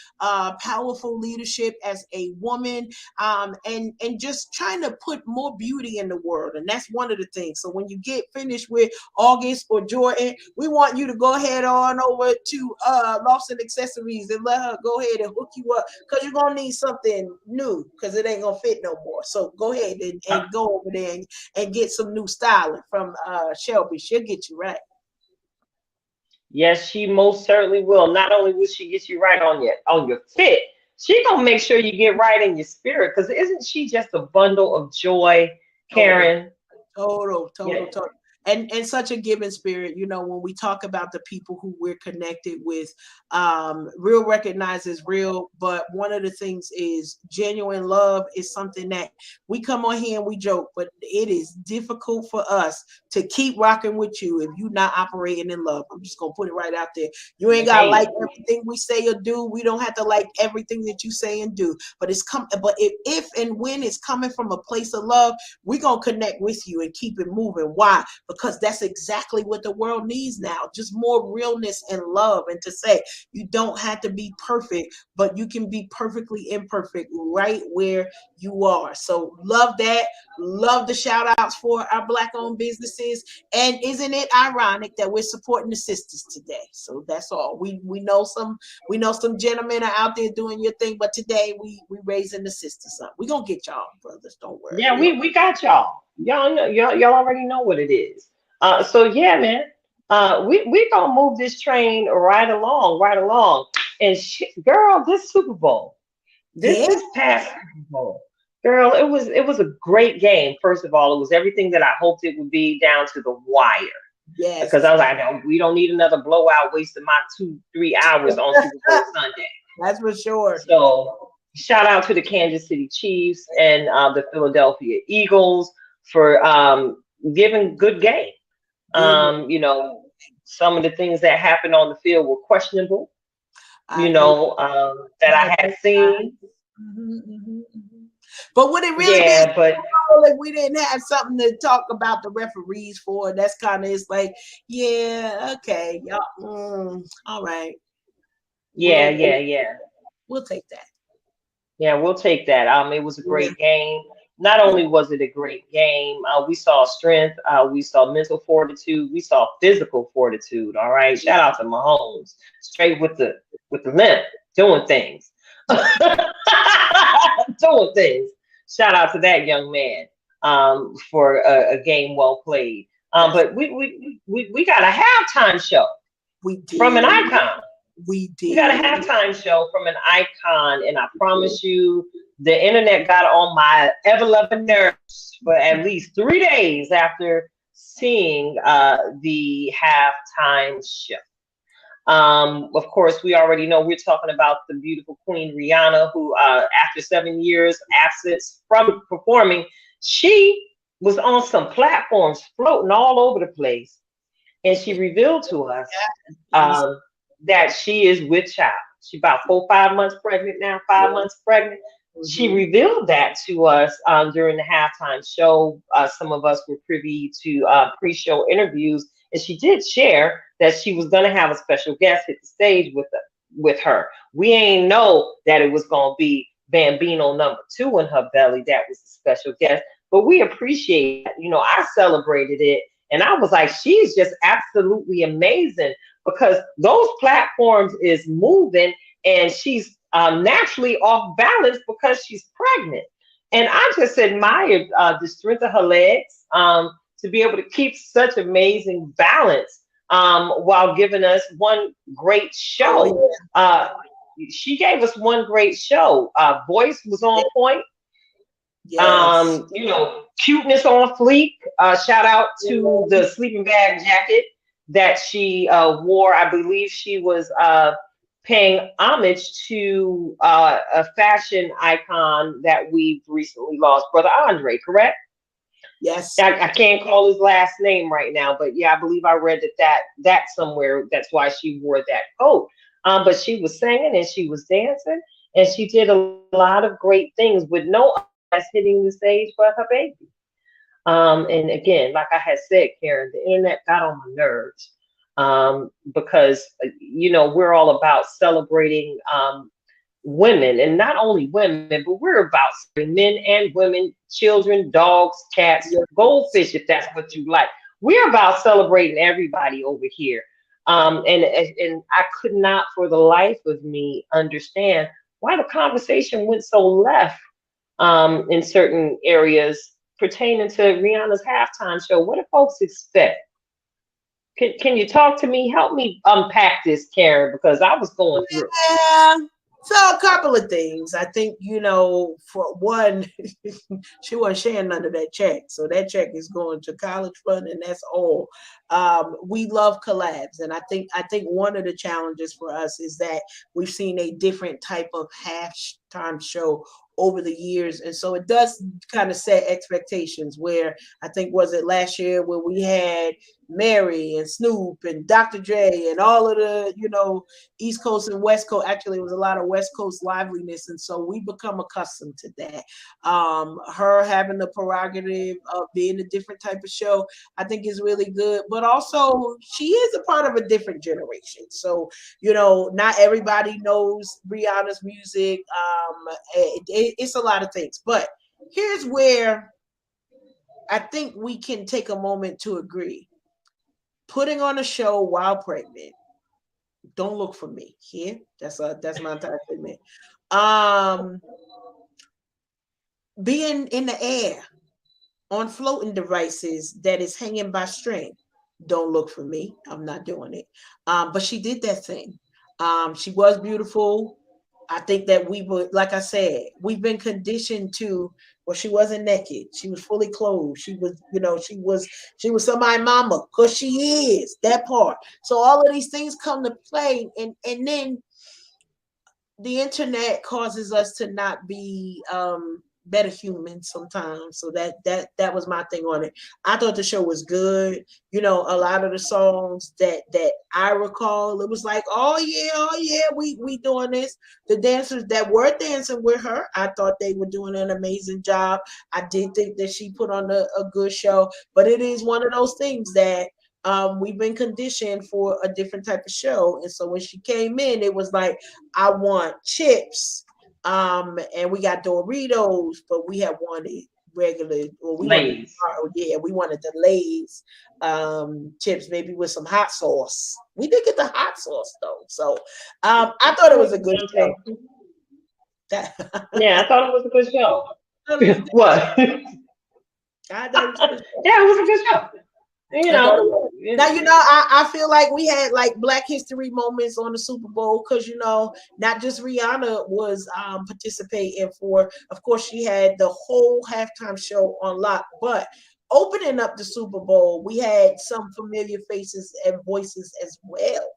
powerful leadership as a woman, and just trying to put more beauty in the world. And that's one of the things. So when you get finished with August or Jordan, we want you to go ahead on over to Lawson Accessories and let her go ahead and hook you up, because you're gonna need something new, because it ain't gonna fit no more. So go ahead and go over there and get some new styling from Shelby. She'll get you right. Yes, she most certainly will. Not only will she get you right on your fit, she gonna make sure you get right in your spirit. Because isn't she just a bundle of joy, Total, Karen? total, Yeah. total, total. and such a giving spirit. You know, when we talk about the people who we're connected with, real recognizes real. But one of the things is genuine love is something that we come on here and we joke, but it is difficult for us to keep rocking with you if you're not operating in love. I'm just gonna put it right out there. You ain't gotta like everything we say or do. We don't have to like everything that you say and do. But if and when it's coming from a place of love, we're gonna connect with you and keep it moving. Why? Because that's exactly what the world needs now. Just more realness and love. And to say you don't have to be perfect, but you can be perfectly imperfect right where you are. So love that. Love the shout outs for our Black owned businesses. And isn't it ironic that we're supporting the sisters today? So that's all. We know some gentlemen are out there doing your thing, but today we raising the sisters up. We're gonna get y'all, brothers. Don't worry. Yeah, we got y'all. Y'all know, y'all already know what it is. So yeah, man. We gonna move this train right along, right along. And girl, this Super Bowl, this past Super Bowl, girl, it was a great game. First of all, it was everything that I hoped it would be, down to the wire. Yes. Because I was like, no, we don't need another blowout wasting my 2-3 hours on Super Bowl Sunday. That's for sure. So shout out to the Kansas City Chiefs and the Philadelphia Eagles for giving good game. You know, some of the things that happened on the field were questionable, that I had seen. But would it really be but if we didn't have something to talk about the referees for? That's kind of, it's like, yeah, okay, y'all, all right. Yeah. We'll take that. Yeah, we'll take that. It was a great game. Not only was it a great game, we saw strength, we saw mental fortitude, we saw physical fortitude. All right, shout out to Mahomes, straight with the limp, doing things, doing things. Shout out to that young man for a game well played. But we got a halftime show from an icon. We did. We got a halftime show from an icon, and I promise you, the internet got on my ever-loving nerves for at least 3 days after seeing the halftime show. Of course, we already know we're talking about the beautiful Queen Rihanna, who, after 7 years absence from performing, she was on some platforms floating all over the place, and she revealed to us that she is with child. She's about 4-5 months pregnant now, 5 months pregnant. She revealed that to us during the halftime show. Some of us were privy to pre-show interviews, and she did share that she was going to have a special guest hit the stage with her. We ain't know that it was going to be Bambino #2 in her belly. That was the special guest, but we appreciate it. I celebrated it, and I was like, she's just absolutely amazing, because those platforms is moving, and she's naturally off balance because she's pregnant. And I just admired the strength of her legs to be able to keep such amazing balance while giving us one great show. She gave us one great show. Voice was on point. Yes. Cuteness on fleek. Shout out to the sleeping bag jacket that she wore. I believe she was paying homage to a fashion icon that we've recently lost, Brother Andre, correct? Yes. I can't call his last name right now, but yeah, I believe I read that somewhere. That's why she wore that coat. But she was singing and she was dancing, and she did a lot of great things with no eyes hitting the stage but her baby. And again, like I had said, Karen, the internet got on my nerves because we're all about celebrating women, and not only women, but we're about men and women, children, dogs, cats, goldfish, if that's what you like. We're about celebrating everybody over here. And I could not for the life of me understand why the conversation went so left in certain areas pertaining to Rihanna's halftime show. What do folks expect? Can you talk to me? Help me unpack this, Karen, because I was going through. Yeah. So a couple of things. I think, for one, she wasn't sharing none of that check. So that check is going to college fund, and that's all. We love collabs. And I think one of the challenges for us is that we've seen a different type of halftime show over the years. And so it does kind of set expectations where I think was it last year where we had Mary and Snoop and Dr. J and all of the, East Coast and West Coast. Actually, it was a lot of West Coast liveliness, and so we become accustomed to that. Her having the prerogative of being a different type of show, I think is really good. But also, she is a part of a different generation. So, not everybody knows Rihanna's music. It's a lot of things. But here's where I think we can take a moment to agree. Putting on a show while pregnant, don't look for me here. That's my entire statement. Being in the air on floating devices that is hanging by string, don't look for me. I'm not doing it. But she did that thing. She was beautiful. I think that we were, like I said, we've been conditioned to, well, she wasn't naked. She was fully clothed. She was, she was somebody's mama, because she is that part. So all of these things come to play, and then the internet causes us to not be better humans sometimes. So that was my thing on it. I thought the show was good. A lot of the songs that I recall, it was like, oh yeah, we doing this. The dancers that were dancing with her, I thought they were doing an amazing job. I did think that she put on a good show, but it is one of those things that we've been conditioned for a different type of show. And so when she came in, it was like, I want chips. And we got Doritos, but we had wanted regular, or we Lay's. we wanted the Lay's chips, maybe with some hot sauce. We did get the hot sauce though. So I thought it was a good show. Yeah, I thought it was a good show. What? I thought it was a good show. Yeah, it was a good show. Now, I feel like we had like Black History moments on the Super Bowl, because not just Rihanna was participating for. Of course, she had the whole halftime show on lock, but opening up the Super Bowl, we had some familiar faces and voices as well.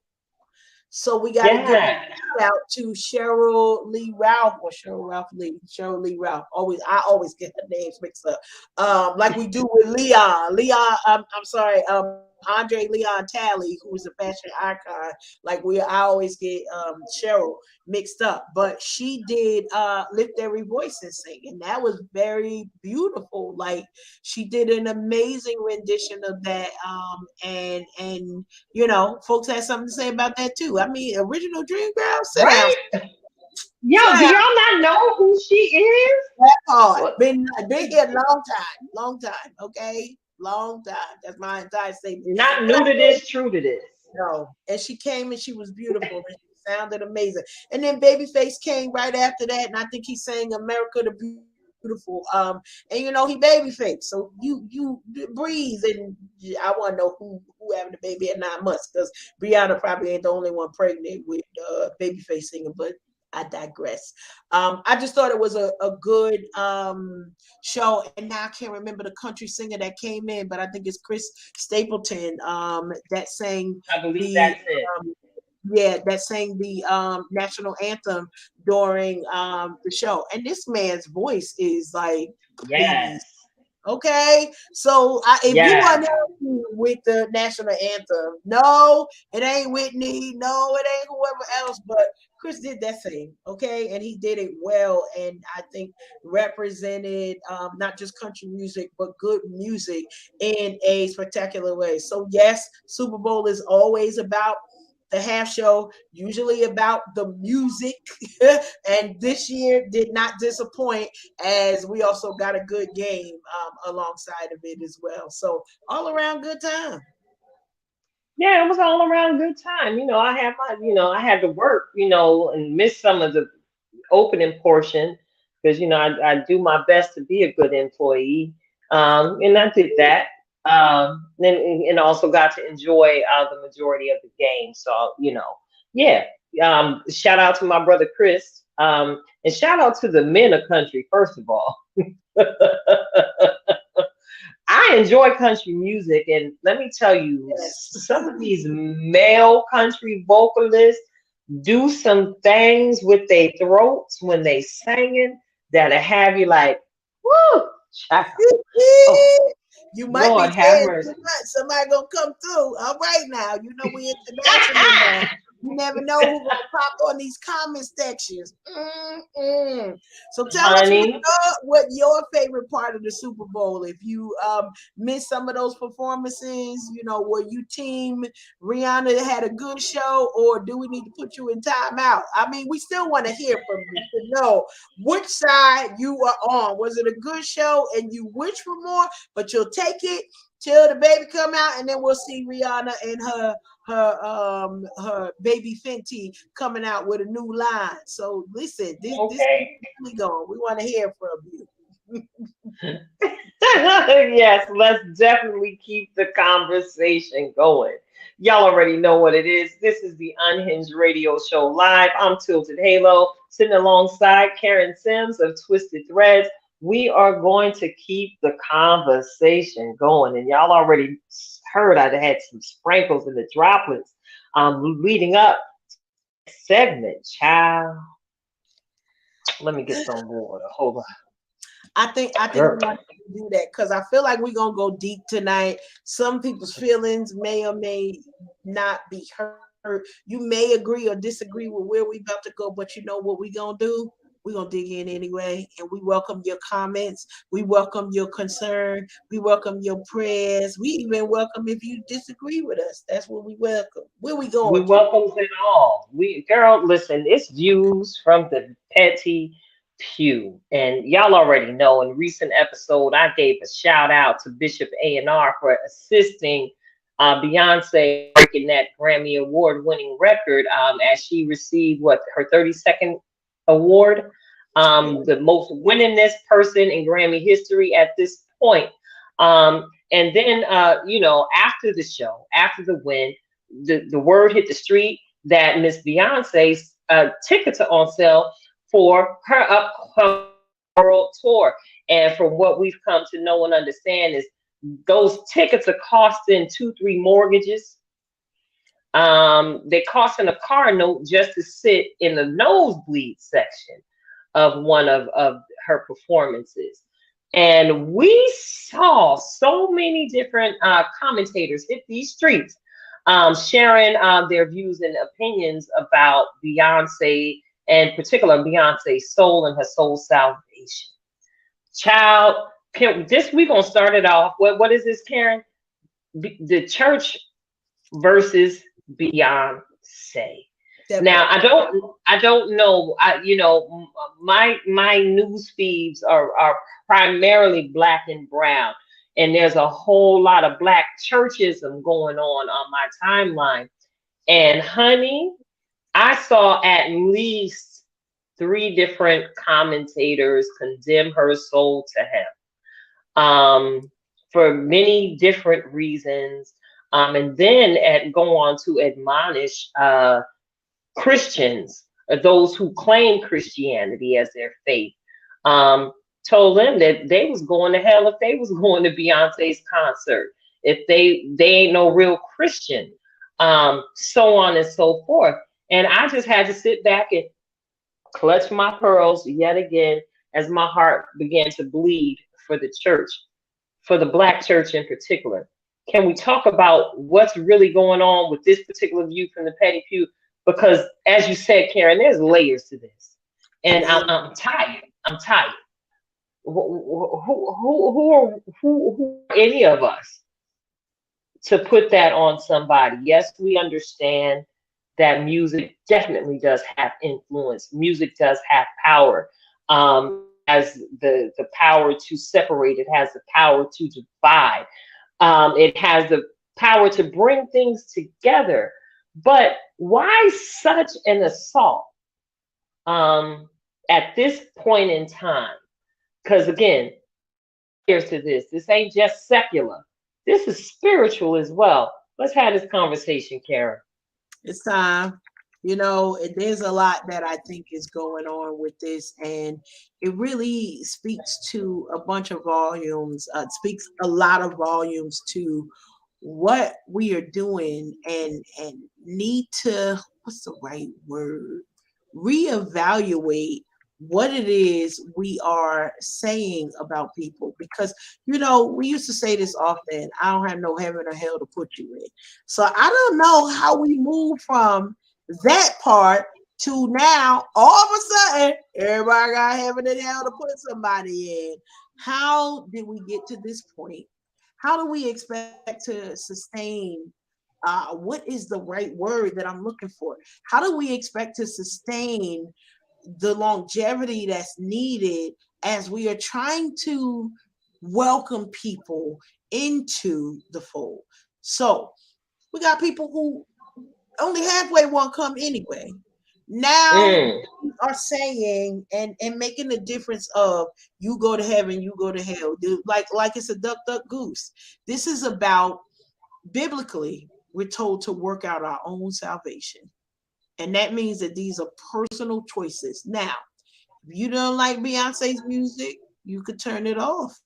So we got to give a shout out to Cheryl Lee Ralph, or Cheryl Lee Ralph. I always get her names mixed up. Like we do with Leon. I'm sorry, Andre Leon Talley, who is a fashion icon. I always get Cheryl mixed up. But she did Lift Every Voice and Sing, and that was very beautiful. Like, she did an amazing rendition of that. And folks had something to say about that too. I mean, original Dream Girl, right? Yo, do y'all not know who she is? That part. Been here a long time. Okay, long time. That's my entire statement. Not new to this, true to this. No, and she came and she was beautiful. And she sounded amazing. And then Babyface came right after that, and I think he sang "America the Beautiful." And he Babyface, so you breathe. And I want to know who having the baby at 9 months, because Brianna probably ain't the only one pregnant with Babyface singing, but I digress. I just thought it was a good show, and now I can't remember the country singer that came in, but I think it's Chris Stapleton that sang. I believe that's it. That sang the national anthem during the show, and this man's voice is like, yes. Okay, so if you want to help me with the national anthem, no, it ain't Whitney, no, it ain't whoever else, but Chris did that thing, okay, and he did it well, and I think represented not just country music, but good music in a spectacular way. So yes, Super Bowl is always about the half show, usually about the music, and this year did not disappoint, as we also got a good game alongside of it as well. So all around good time. Yeah, it was all around good time. I had to work, and miss some of the opening portion, because I do my best to be a good employee, and I did that. And also got to enjoy the majority of the game. So yeah, Shout out to my brother Chris. And shout out to the men of country, first of all. I enjoy country music, and let me tell you, Yes. some of these male country vocalists do some things with their throats when they singing that'll have you like, whoo, child. Oh, You might be Lord have saying mercy. too much. Somebody gonna come through. All right now, you know we international now. You never know who's gonna pop on these comment sections. So tell us Honey, what your favorite part of the Super Bowl. If you missed some of those performances, you know, were you team Rihanna had a good show, or do we need to put you in timeout? I mean, we still want to hear from you to know which side you are on. Was it a good show and you wish for more, but you'll take it till the baby come out, and then we'll see Rihanna and her baby Fenty coming out with a new line. So listen, this okay. we going. We want to hear from you. Yes, let's definitely keep the conversation going. Y'all already know what it is. This is the Unhinged Radio Show live. I'm Tilted Halo, sitting alongside Karen Sims of Twisted Threads. We are going to keep the conversation going, and y'all already heard I had some sprinkles in the droplets leading up segment. Child, let me get some water. Hold on. I think we Girl. want to do that because I feel like we're gonna go deep tonight. Some people's feelings may or may not be hurt. You may agree or disagree with where we about to go, but you know what we're gonna do? We're gonna dig in anyway, and we welcome your comments. We welcome your concern. We welcome your prayers. We even welcome if you disagree with us. That's what we welcome. Where we We going to? welcome it all. Girl, listen, it's views from the petty pew. And y'all already know in recent episode, I gave a shout out to Bishop A&R for assisting Beyonce breaking that Grammy Award winning record as she received her 32nd award, the most winningest person in Grammy history at this point. And then, after the show, after the win, the word hit the street that Miss Beyonce's tickets are on sale for her upcoming world tour. And from what we've come to know and understand is those tickets are costing 2-3 mortgages. They're costing a car note just to sit in the nosebleed section of one of her performances. And we saw so many different commentators hit these streets, sharing their views and opinions about Beyonce, and particular Beyonce's soul and her soul salvation. Child, we're gonna start it off. What is this, Karen? The church versus Beyonce. Now, I don't know. My news feeds are primarily black and brown, and there's a whole lot of black churchism going on my timeline. And honey, I saw at least 3 different commentators condemn her soul to hell, for many different reasons, and then go on to admonish Christians, or those who claim Christianity as their faith, told them that they was going to hell if they was going to Beyonce's concert, if they ain't no real Christian, so on and so forth. And I just had to sit back and clutch my pearls yet again as my heart began to bleed for the church, for the Black church in particular. Can we talk about what's really going on with this particular view from the petty pew? Because as you said, Karen, there's layers to this, and I'm tired. I'm tired. Who are any of us to put that on somebody? Yes, we understand that music definitely does have influence. Music does have power. Has the power to separate. It has the power to divide. It has the power to bring things together. But why such an assault at this point in time? Because again, here's to this. This ain't just secular. This is spiritual as well. Let's have this conversation, Karen. It's time. There's a lot that I think is going on with this, and it really speaks to a bunch of volumes. Speaks a lot of volumes to what we are doing, and need to, what's the right word, reevaluate what it is we are saying about people, because we used to say this often: I don't have no heaven or hell to put you in. So I don't know how we move from that part to now all of a sudden everybody got heaven and hell to put somebody in. How did we get to this point? How do we expect to sustain, what is the right word that I'm looking for? How do we expect to sustain the longevity that's needed as we are trying to welcome people into the fold? So we got people who only halfway won't come anyway. Now Mm. we are saying and making the difference of, you go to heaven, you go to hell. Like it's a duck duck goose. This is about, biblically, we're told to work out our own salvation. And that means that these are personal choices. Now, if you don't like Beyonce's music, you could turn it off.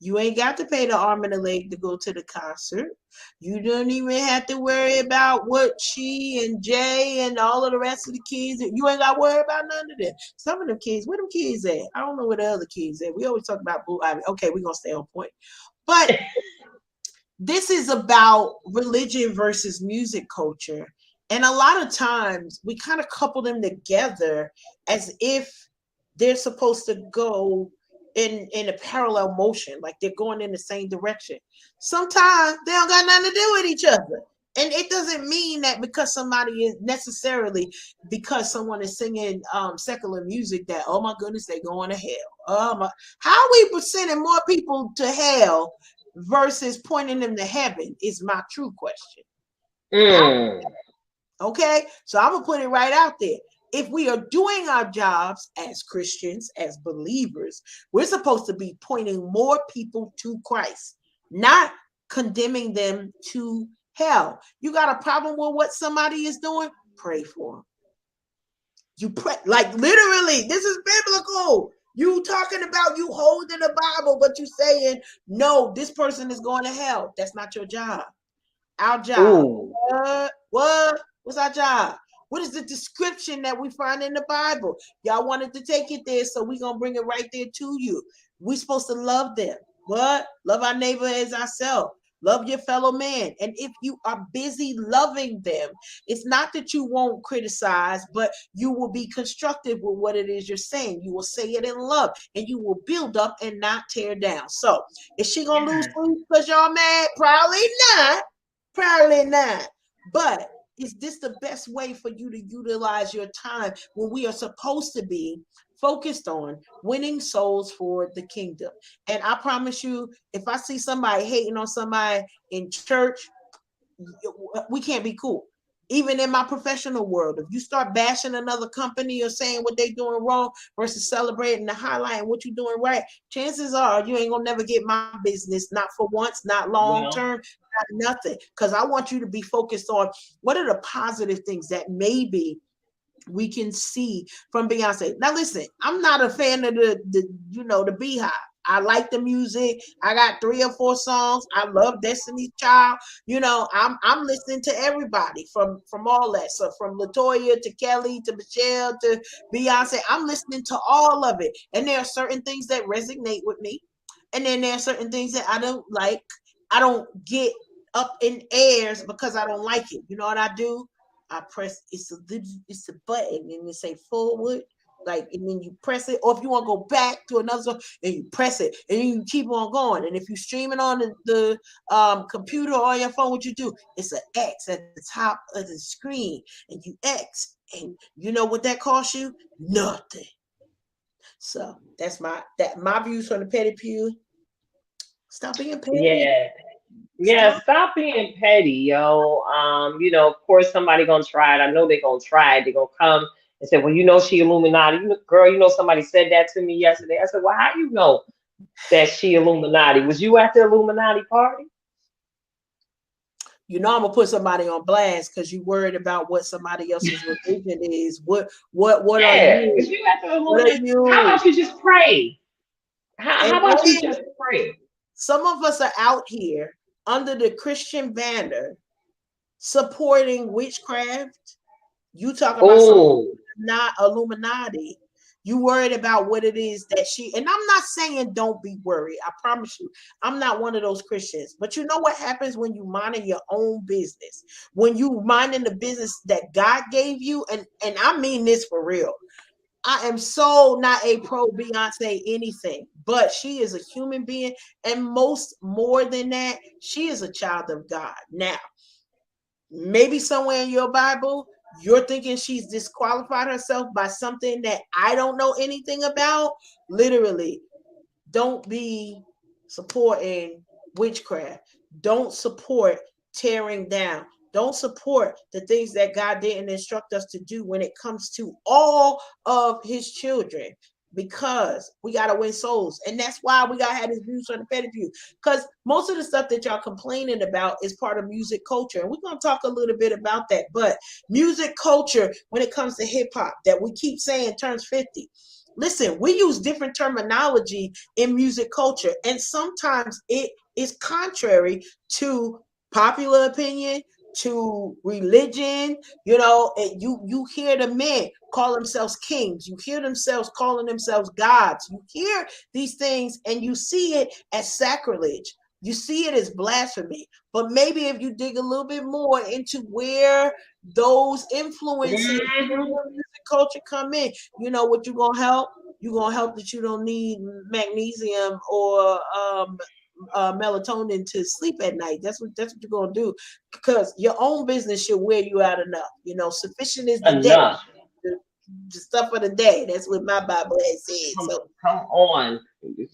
You ain't got to pay the arm and a leg to go to the concert. You don't even have to worry about what she and Jay and all of the rest of the kids. You ain't got to worry about none of that. Some of them kids, where them kids at? I don't know where the other kids at. We always talk about Blue Ivy. Okay, we're going to stay on point. But this is about religion versus music culture. And a lot of times we kind of couple them together as if they're supposed to go in a parallel motion, like they're going in the same direction. Sometimes they don't got nothing to do with each other. And it doesn't mean that because somebody is necessarily, because someone is singing secular music, that, oh my goodness, they going to hell. How are we sending more people to hell versus pointing them to heaven is my true question. Mm. Okay, so I'm gonna put it right out there. If we are doing our jobs as Christians, as believers, we're supposed to be pointing more people to Christ, not condemning them to hell. You got a problem with what somebody is doing? Pray for them. You pray, like literally, this is biblical. You talking about you holding the Bible, but you saying, no, this person is going to hell. That's not your job. Our job. Ooh. What? What's our job? What is the description that we find in the Bible? Y'all wanted to take it there, so we're going to bring it right there to you. We're supposed to love them. What? Love our neighbor as ourselves. Love your fellow man. And if you are busy loving them, it's not that you won't criticize, but you will be constructive with what it is you're saying. You will say it in love, and you will build up and not tear down. So is she going to lose sleep because y'all mad? Probably not. Probably not. But is this the best way for you to utilize your time when we are supposed to be focused on winning souls for the kingdom? And I promise you, if I see somebody hating on somebody in church, we can't be cool. Even in my professional world, if you start bashing another company or saying what they're doing wrong versus celebrating the highlight and what you're doing right, chances are you ain't gonna never get my business, not for once, not long term, not nothing. Because I want you to be focused on what are the positive things that maybe we can see from Beyonce. Now listen, I'm not a fan of the Beehive. I like the music. I got 3 or 4 songs. I love Destiny's Child. I'm listening to everybody from all that. So from LaToya to Kelly to Michelle to Beyonce, I'm listening to all of it. And there are certain things that resonate with me. And then there are certain things that I don't like. I don't get up in airs because I don't like it. You know what I do? I press, it's a button, and it say forward, and then you press it. Or if you want to go back to another song, and you press it, and you keep on going. And if you're streaming on the computer or on your phone, what you do? It's an X at the top of the screen, and you X, and you know what that costs you? Nothing. So that's my views from the petty pew. Stop being petty. Yeah, stop being petty, yo. Of course somebody gonna try it. I know they're gonna try it. They're gonna come and say, well, she Illuminati. Girl, somebody said that to me yesterday. I said, well, how you know that she Illuminati? Was you at the Illuminati party? You know I'm gonna put somebody on blast because you worried about what somebody else's religion is. What are Yeah, because you? you have to What are illuminate. How you? about you just pray? And How about you then just pray? some of us are out here under the Christian banner supporting witchcraft. You talking about some Oh, not Illuminati. You worried about what it is that she, and I'm not saying don't be worried. I promise you, I'm not one of those Christians. But you know what happens when you minding your own business, when you minding the business that God gave you, and I mean this for real. I am so not a pro Beyonce anything, but she is a human being, and most more than that, she is a child of God. Now, maybe somewhere in your Bible, you're thinking she's disqualified herself by something that I don't know anything about. Literally, don't be supporting witchcraft. Don't support tearing down. Don't support the things that God didn't instruct us to do when it comes to all of his children, because we got to win souls. And that's why we got to have this views on the petty view, because most of the stuff that y'all complaining about is part of music culture. And we're going to talk a little bit about that. But music culture, when it comes to hip hop, that we keep saying turns 50. Listen, we use different terminology in music culture, and sometimes it is contrary to popular opinion, to religion. You know, and you hear the men call themselves kings, you hear themselves calling themselves gods, you hear these things and you see it as sacrilege, you see it as blasphemy. But maybe if you dig a little bit more into where those influences in mhm. music culture come in, you know what you're gonna help? You're gonna help that you don't need magnesium or melatonin to sleep at night. That's what you're gonna do, because your own business should wear you out enough. You know, sufficient is the day. Enough. The stuff of the day. That's what my Bible has said. So Come on.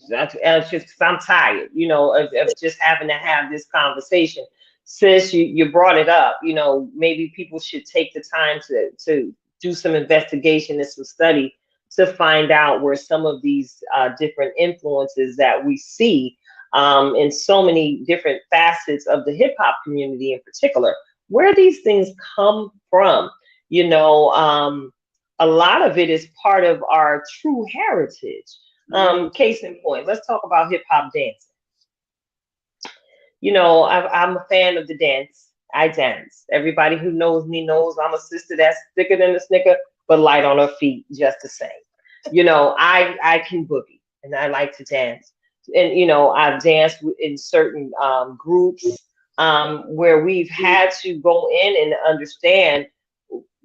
That's just 'cause I'm tired, of just having to have this conversation. Sis, you brought it up. Maybe people should take the time to do some investigation and some study to find out where some of these different influences that we see in so many different facets of the hip hop community in particular, where these things come from. You know, a lot of it is part of our true heritage. Case in point, let's talk about hip hop dancing. I'm a fan of the dance. I dance. Everybody who knows me knows I'm a sister that's thicker than a snicker, but light on her feet just the same. I can boogie and I like to dance. And I've danced in certain groups where we've had to go in and understand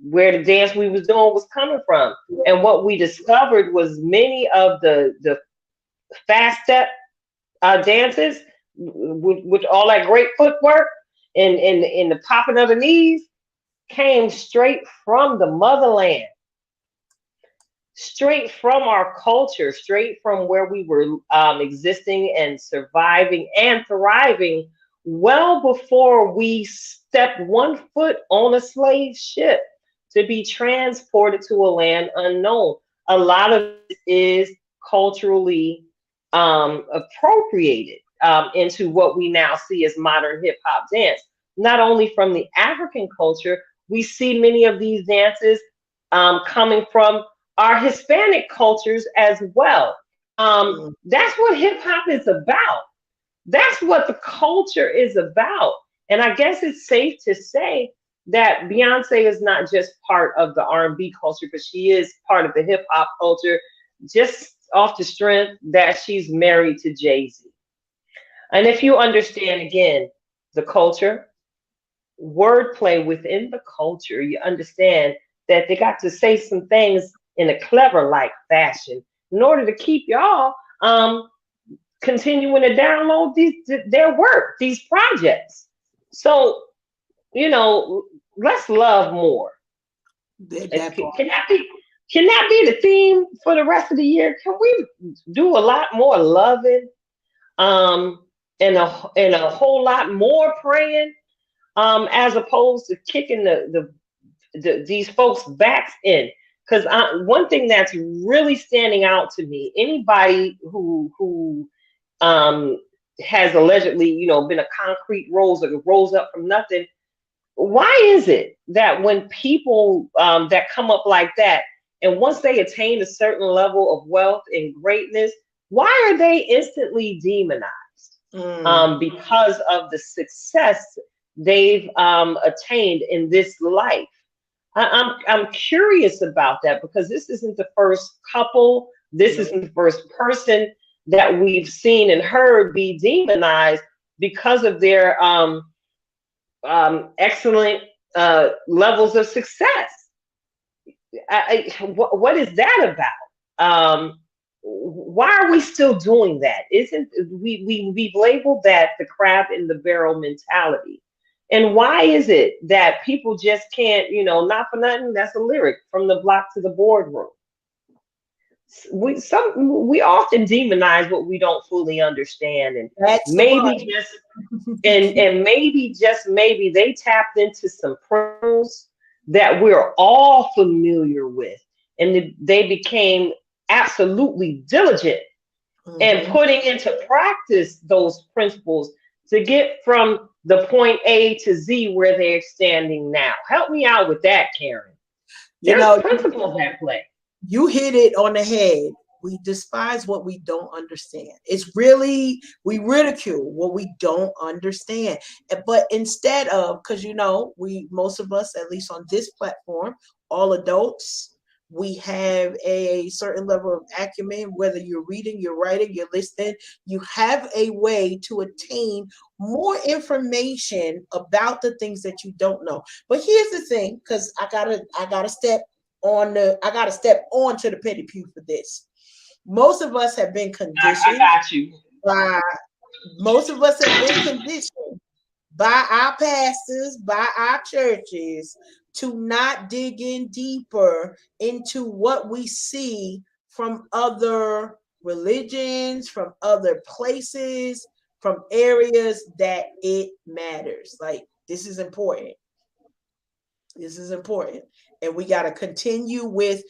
where the dance we was doing was coming from. And what we discovered was many of the fast step dances with all that great footwork and the popping of the knees came straight from the motherland, straight from our culture, straight from where we were existing and surviving and thriving well before we stepped one foot on a slave ship to be transported to a land unknown. A lot of it is culturally appropriated into what we now see as modern hip hop dance. Not only from the African culture, we see many of these dances coming from our Hispanic cultures as well. That's what hip hop is about. That's what the culture is about. And I guess it's safe to say that Beyonce is not just part of the R&B culture, but she is part of the hip hop culture, just off the strength that she's married to Jay-Z. And if you understand again the culture, wordplay within the culture, you understand that they got to say some things in a clever like fashion in order to keep y'all continuing to download their work, these projects. So, let's love more. Can that be the theme for the rest of the year? Can we do a lot more loving, and a whole lot more praying, as opposed to kicking these folks' backs in? Because one thing that's really standing out to me, anybody who has allegedly, been a concrete rose that rose up from nothing. Why is it that when people that come up like that, and once they attain a certain level of wealth and greatness, why are they instantly demonized? Because of the success they've attained in this life. I'm curious about that, because this isn't the first couple, this isn't the first person that we've seen and heard be demonized because of their excellent levels of success. What is that about? Why are we still doing that? Isn't we've labeled that the crab in the barrel mentality? And why is it that people just can't, not for nothing? That's a lyric, from the block to the boardroom. We often demonize what we don't fully understand, and maybe just maybe they tapped into some principles that we're all familiar with, and they became absolutely diligent and putting into practice those principles to get from the point A to Z where they're standing now. Help me out with that, Karen. There's principles at play. You hit it on the head. We despise what we don't understand. It's really, we ridicule what we don't understand. But instead of, because most of us, at least on this platform, all adults, we have a certain level of acumen, whether you're reading, you're writing, you're listening, you have a way to attain more information about the things that you don't know. But here's the thing, because I gotta step onto the petty pew for this. Most of us have been conditioned. I got you. Most of us have been conditioned by our pastors, by our churches, to not dig in deeper into what we see from other religions, from other places, from areas that it matters. Like, this is important. This is important. And we got to continue with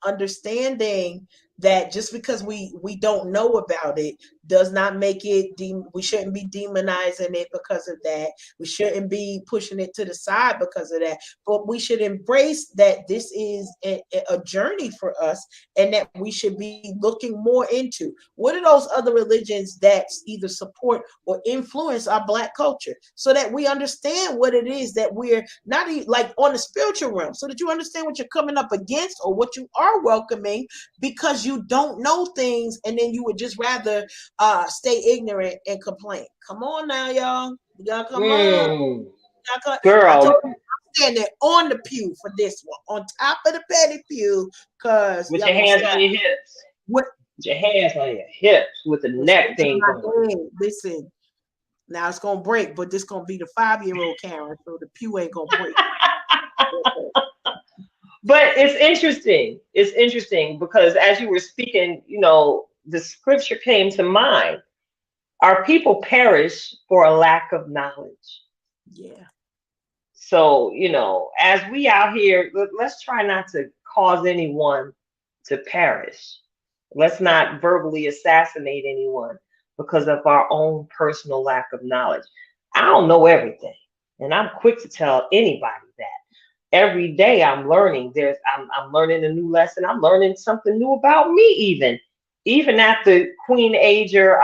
understanding that just because we don't know about it does not make it we shouldn't be demonizing it because of that. We shouldn't be pushing it to the side because of that. But we should embrace that this is a journey for us, and that we should be looking more into what are those other religions that either support or influence our Black culture, so that we understand what it is that we're not like on the spiritual realm, so that you understand what you're coming up against or what you are welcoming, because you don't know things, and then you would just rather stay ignorant and complain. Come on now, y'all. You gotta come on. Girl. I told you, I'm standing on the pew for this one, on top of the petty pew, because with your hands on your hips. With your hands on your hips with the neck thing going. Listen, now it's gonna break, but this gonna be the 5-year-old Karen, so the pew ain't gonna break. But it's interesting. It's interesting because as you were speaking, the scripture came to mind. Our people perish for a lack of knowledge. Yeah. So, as we out here, let's try not to cause anyone to perish. Let's not verbally assassinate anyone because of our own personal lack of knowledge. I don't know everything, and I'm quick to tell anybody that. Every day I'm learning. I'm learning a new lesson. I'm learning something new about me, even at the Queen Ager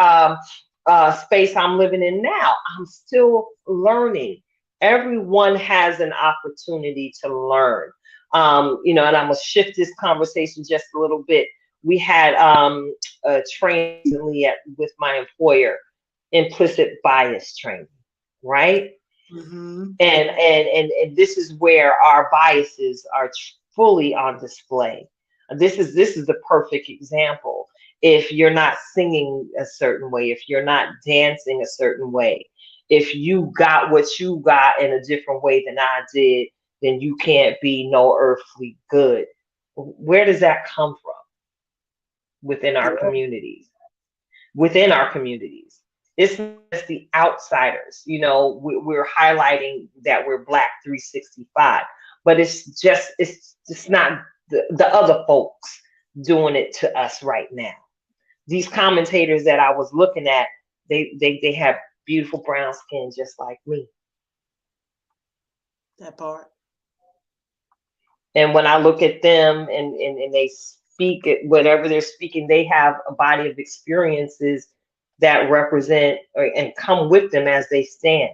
space I'm living in now. I'm still learning. Everyone has an opportunity to learn. And I'm gonna shift this conversation just a little bit. We had a training recently with my employer, implicit bias training, right? Mm-hmm. And this is where our biases are fully on display. This is the perfect example. If you're not singing a certain way, if you're not dancing a certain way, if you got what you got in a different way than I did, then you can't be no earthly good. Where does that come from? Within our communities. Within our communities. It's just the outsiders. We're highlighting that we're Black 365, but it's just not the other folks doing it to us right now. these commentators that I was looking at, they have beautiful brown skin just like me. That part. And when I look at them and they speak it, whatever they're speaking, they have a body of experiences that represent and come with them as they stand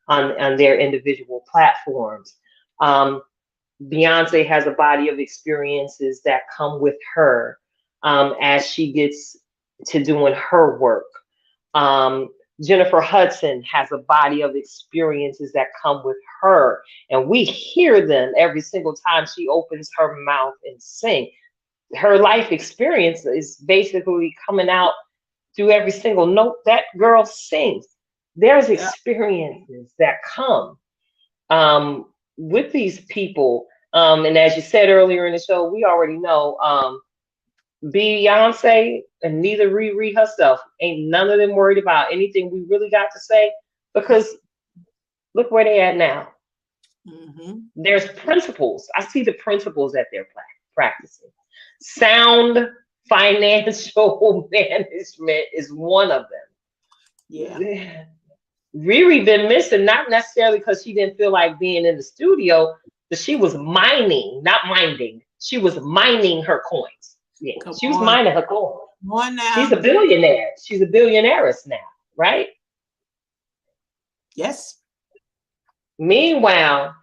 on their individual platforms. Beyonce has a body of experiences that come with her as she gets to doing her work. Jennifer Hudson has a body of experiences that come with her, and we hear them every single time she opens her mouth and sing. Her life experience is basically coming out through every single note that girl sings. There's experiences that come with these people. And as you said earlier in the show, we already know Beyonce and neither Riri herself ain't none of them worried about anything we really got to say, because look where they at now. Mm-hmm. There's principles. I see the principles that they're practicing. Sound financial management is one of them. Yeah. Riri been missing, not necessarily because she didn't feel like being in the studio, but she was mining, not minding. She was mining her coins. Yeah, she was mining her coins. Come on now. She's a billionaire. She's a billionairess now, right? Yes. Meanwhile,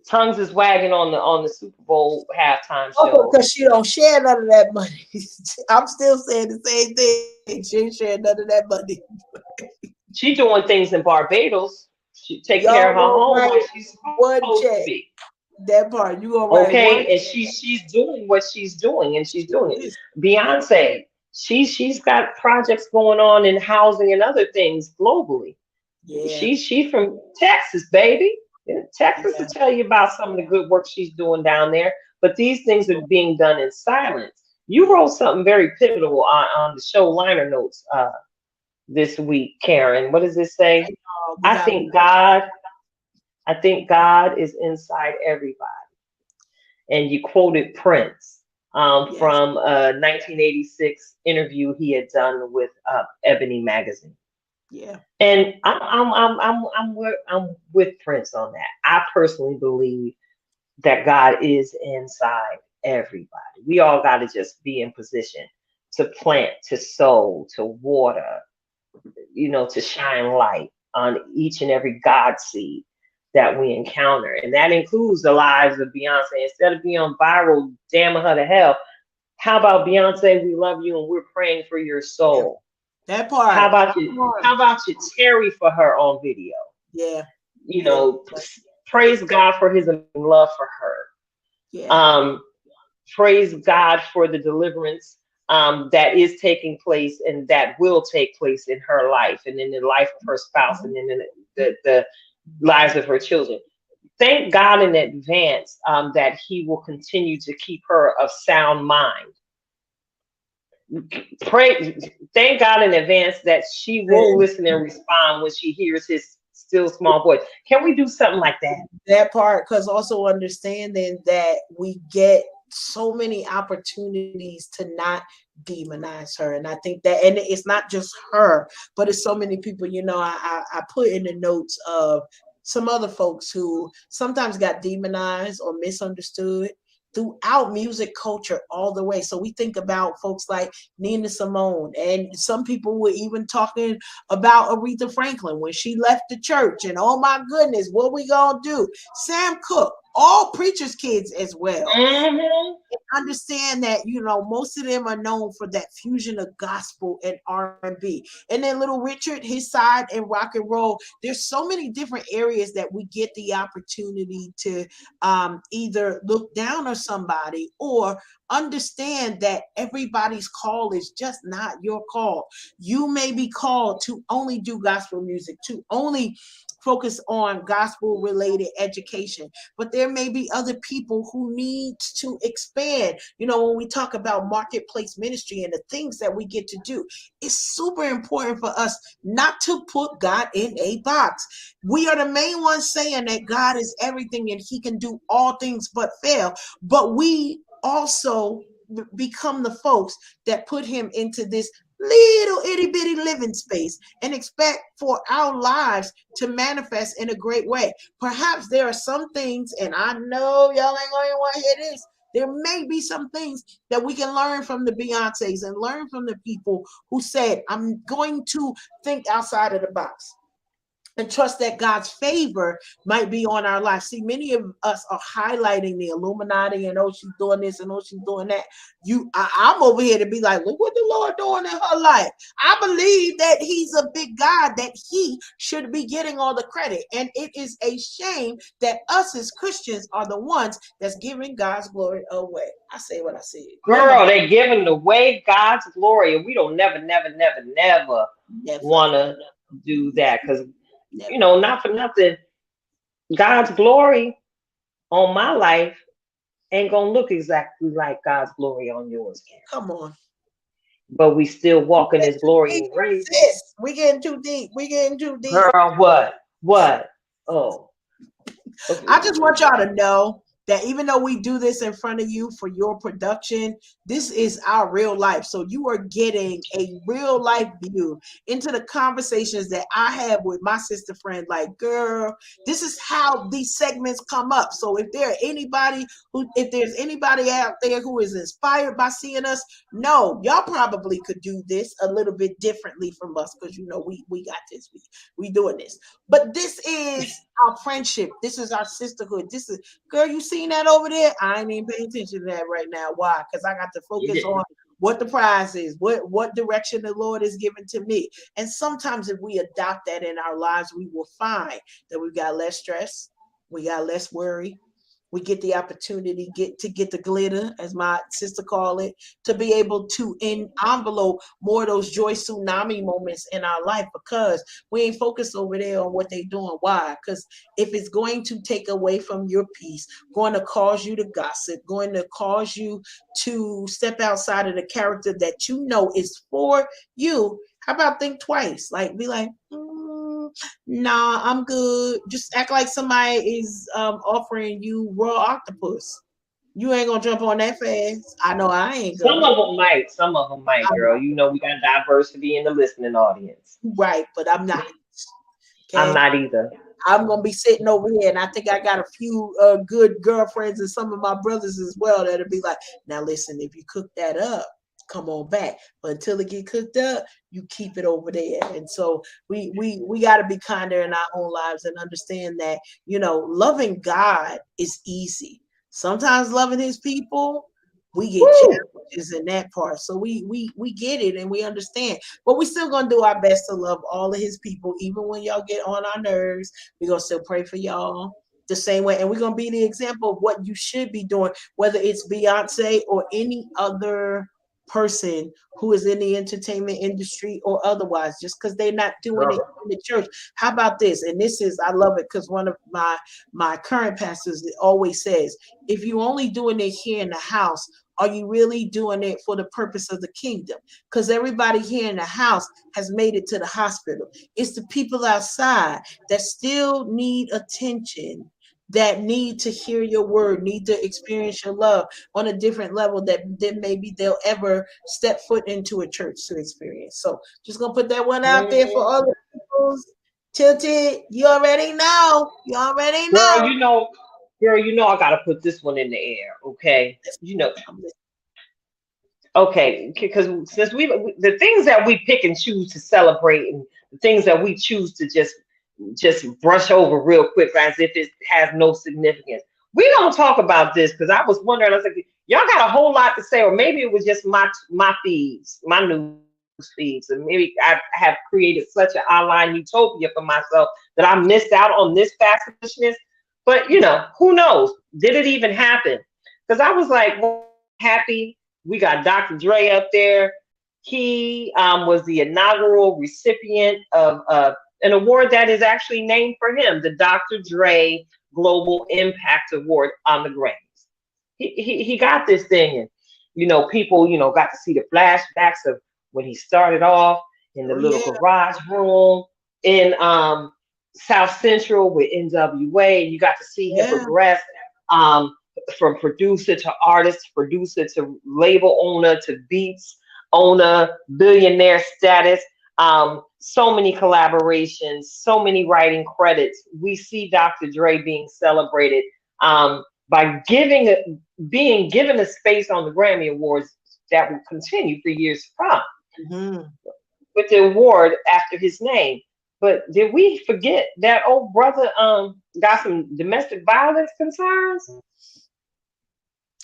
tongues is wagging on the Super Bowl halftime show. Because she don't share none of that money. I'm still saying the same thing. She ain't sharing none of that money. She doing things in Barbados. She take care of her home like she's supposed to be. That part, you gonna okay, and she's doing what she's doing, and she's doing it. Beyonce, she's got projects going on in housing and other things globally. Yeah, she from Texas, baby. Texas to tell you about some of the good work she's doing down there. But these things are being done in silence. You wrote something very pivotal on the show liner notes this week, Karen. What does it say? I think God is inside everybody. And you quoted Prince from a 1986 interview he had done with Ebony magazine. Yeah. And I'm with Prince on that. I personally believe that God is inside everybody. We all got to just be in position to plant, to sow, to water, to shine light on each and every God seed that we encounter. And that includes the lives of Beyonce. Instead of being on viral, damning her to hell, how about Beyonce, we love you and we're praying for your soul. That part. How about you Terry for her on video? Yeah. Praise God for his love for her. Yeah. Praise God for the deliverance that is taking place and that will take place in her life and in the life of her spouse and in the lives of her children. Thank God in advance that he will continue to keep her of sound mind. Thank God in advance that she will listen and respond when she hears his still small voice. Can we do something like that? That part, because also understanding that we get so many opportunities to not demonize her. And I think that, and it's not just her, but it's so many people, I put in the notes of some other folks who sometimes got demonized or misunderstood throughout music culture all the way. So we think about folks like Nina Simone, and some people were even talking about Aretha Franklin when she left the church, and oh my goodness, what we gonna do? Sam Cooke, all preachers' kids as well. Mm-hmm. Understand that, most of them are known for that fusion of gospel and R&B. And then Little Richard, his side in rock and roll. There's so many different areas that we get the opportunity to either look down on somebody or understand that everybody's call is just not your call. You may be called to only do gospel music, to only focus on gospel related education, but there may be other people who need to expand. When we talk about marketplace ministry and the things that we get to do, it's super important for us not to put God in a box. We are the main ones saying that God is everything and he can do all things but fail, but we also become the folks that put him into this little itty bitty living space and expect for our lives to manifest in a great way. Perhaps there are some things, and I know y'all ain't gonna want to hear this. There may be some things that we can learn from the Beyoncés and learn from the people who said, I'm going to think outside of the box and trust that God's favor might be on our lives. See, many of us are highlighting the Illuminati and, oh, she's doing this and, oh, she's doing that. I'm over here to be like, look what the Lord doing in her life. I believe that he's a big God, that he should be getting all the credit. And it is a shame that us as Christians are the ones that's giving God's glory away. I say what I said. Girl, they're giving away God's glory, and we don't never want to do that, because not for nothing, God's glory on my life ain't gonna look exactly like God's glory on yours. Come on. But we still walk in his glory and grace. We getting too deep. We getting too deep. Girl, what? Oh. Okay. I just want y'all to know that even though we do this in front of you for your production, this is our real life. So you are getting a real life view into the conversations that I have with my sister friend. Like, girl, this is how these segments come up. So if there's anybody out there who is inspired by seeing us, no, y'all probably could do this a little bit differently from us, because we got this. We doing this. But this is our friendship. This is our sisterhood. This is, girl, you seen that over there? I ain't even paying attention to that right now. Why? Because I got to focus on what the prize is, what direction the Lord is giving to me. And sometimes if we adopt that in our lives, we will find that we've got less stress, we got less worry. We get the opportunity to get the glitter, as my sister call it, to be able to envelope more of those joy tsunami moments in our life, because we ain't focused over there on what they doing. Why? Because if it's going to take away from your peace, going to cause you to gossip, going to cause you to step outside of the character that you know is for you, how about think twice? Like, be like, nah, I'm good. Just act like somebody is offering you raw octopus. You ain't gonna jump on that fast. I know I ain't gonna. Some of them might, girl. We got diversity in the listening audience. Right, but I'm not. Okay? I'm not either. I'm gonna be sitting over here, and I think I got a few good girlfriends and some of my brothers as well that'll be like, now listen, if you cook that up, come on back. But until it get cooked up, you keep it over there. And so we got to be kinder in our own lives and understand that, loving God is easy. Sometimes loving his people, we get challenges in that part. So we get it and we understand. But we still gonna do our best to love all of his people, even when y'all get on our nerves. We're gonna still pray for y'all the same way. And we're gonna be the example of what you should be doing, whether it's Beyonce or any other person who is in the entertainment industry or otherwise, just because they're not doing it in the church. How about this? And this is, I love it, because one of my current pastors always says, if you only doing it here in the house, are you really doing it for the purpose of the kingdom? Because everybody here in the house has made it to the hospital. It's the people outside that still need attention, that need to hear your word, need to experience your love on a different level that then maybe they'll ever step foot into a church to experience. So just gonna put that one out there for all the people. Tilted, you already know. Girl, I gotta put this one in the air, okay? Okay, because since the things that we pick and choose to celebrate, and the things that we choose to just brush over real quick as if it has no significance. We don't talk about this, because I was wondering, I was like, y'all got a whole lot to say, or maybe it was just my feeds, my news feeds, and maybe I have created such an online utopia for myself that I missed out on this foolishness. But who knows? Did it even happen? Because I was like, happy. We got Dr. Dre up there. He was the inaugural recipient of an award that is actually named for him, the Dr. Dre Global Impact Award on the Grammys. He got this thing, and people got to see the flashbacks of when he started off in the little garage room in South Central with NWA, and you got to see him progress from producer to artist, producer to label owner to beats, owner, billionaire status. So many collaborations, so many writing credits. We see Dr. Dre being celebrated by being given a space on the Grammy Awards that will continue for years to come Mhm. with the award after his name. But did we forget that old brother got some domestic violence concerns?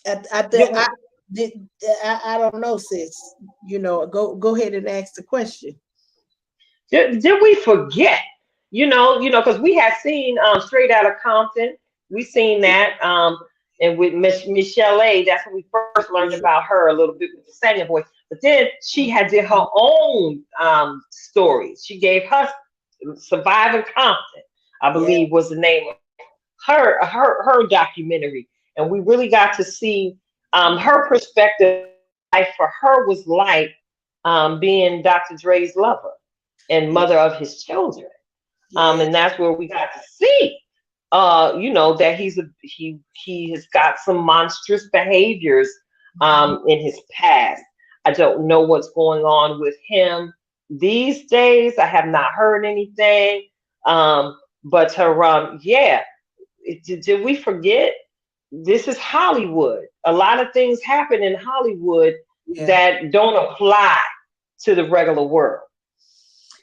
I, Did, I, did, I don't know, sis. Go ahead and ask the question. did we forget? Because we had seen Straight Outta Compton. We seen that, and with Michelle A. That's when we first learned Yeah. about her a little bit with the singing voice. But then she had did her own stories. She gave her Surviving Compton, I Yeah. believe, was the name of her documentary, and we really got to see her perspective. Life for her was like being Dr. Dre's lover and Yeah. mother of his children. Yeah. And that's where we got to see, that he has got some monstrous behaviors in his past. I don't know what's going on with him these days. I have not heard anything. But yeah, did we forget? This is Hollywood. A lot of things happen in Hollywood Yeah. that don't apply to the regular world.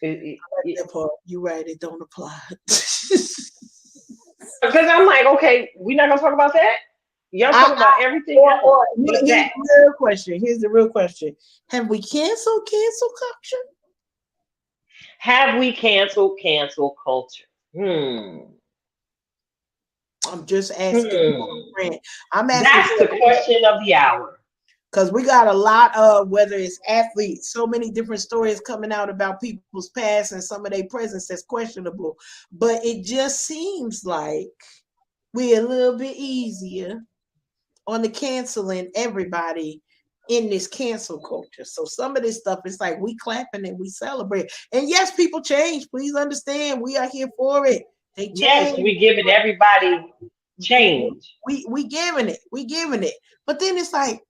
That part, you're right. It don't apply. Because I'm like, okay, we're not gonna talk about that. Y'all talk about everything else but Here's that. the real question. Here's the real question. Have we canceled cancel culture? Have we canceled cancel culture? Hmm. I'm just asking for Hmm. a friend. I'm asking That's the question of the hour. because we got a lot of, whether it's athletes, so many different stories coming out about people's past and some of their presence that's questionable. But it just seems like we're a little bit easier on the canceling everybody in this cancel culture. So some of this stuff is like we clapping and we celebrate. And yes, people change. Please understand, we are here for it. They Yes, change. we giving everybody change. We giving it. We giving it. But then it's like,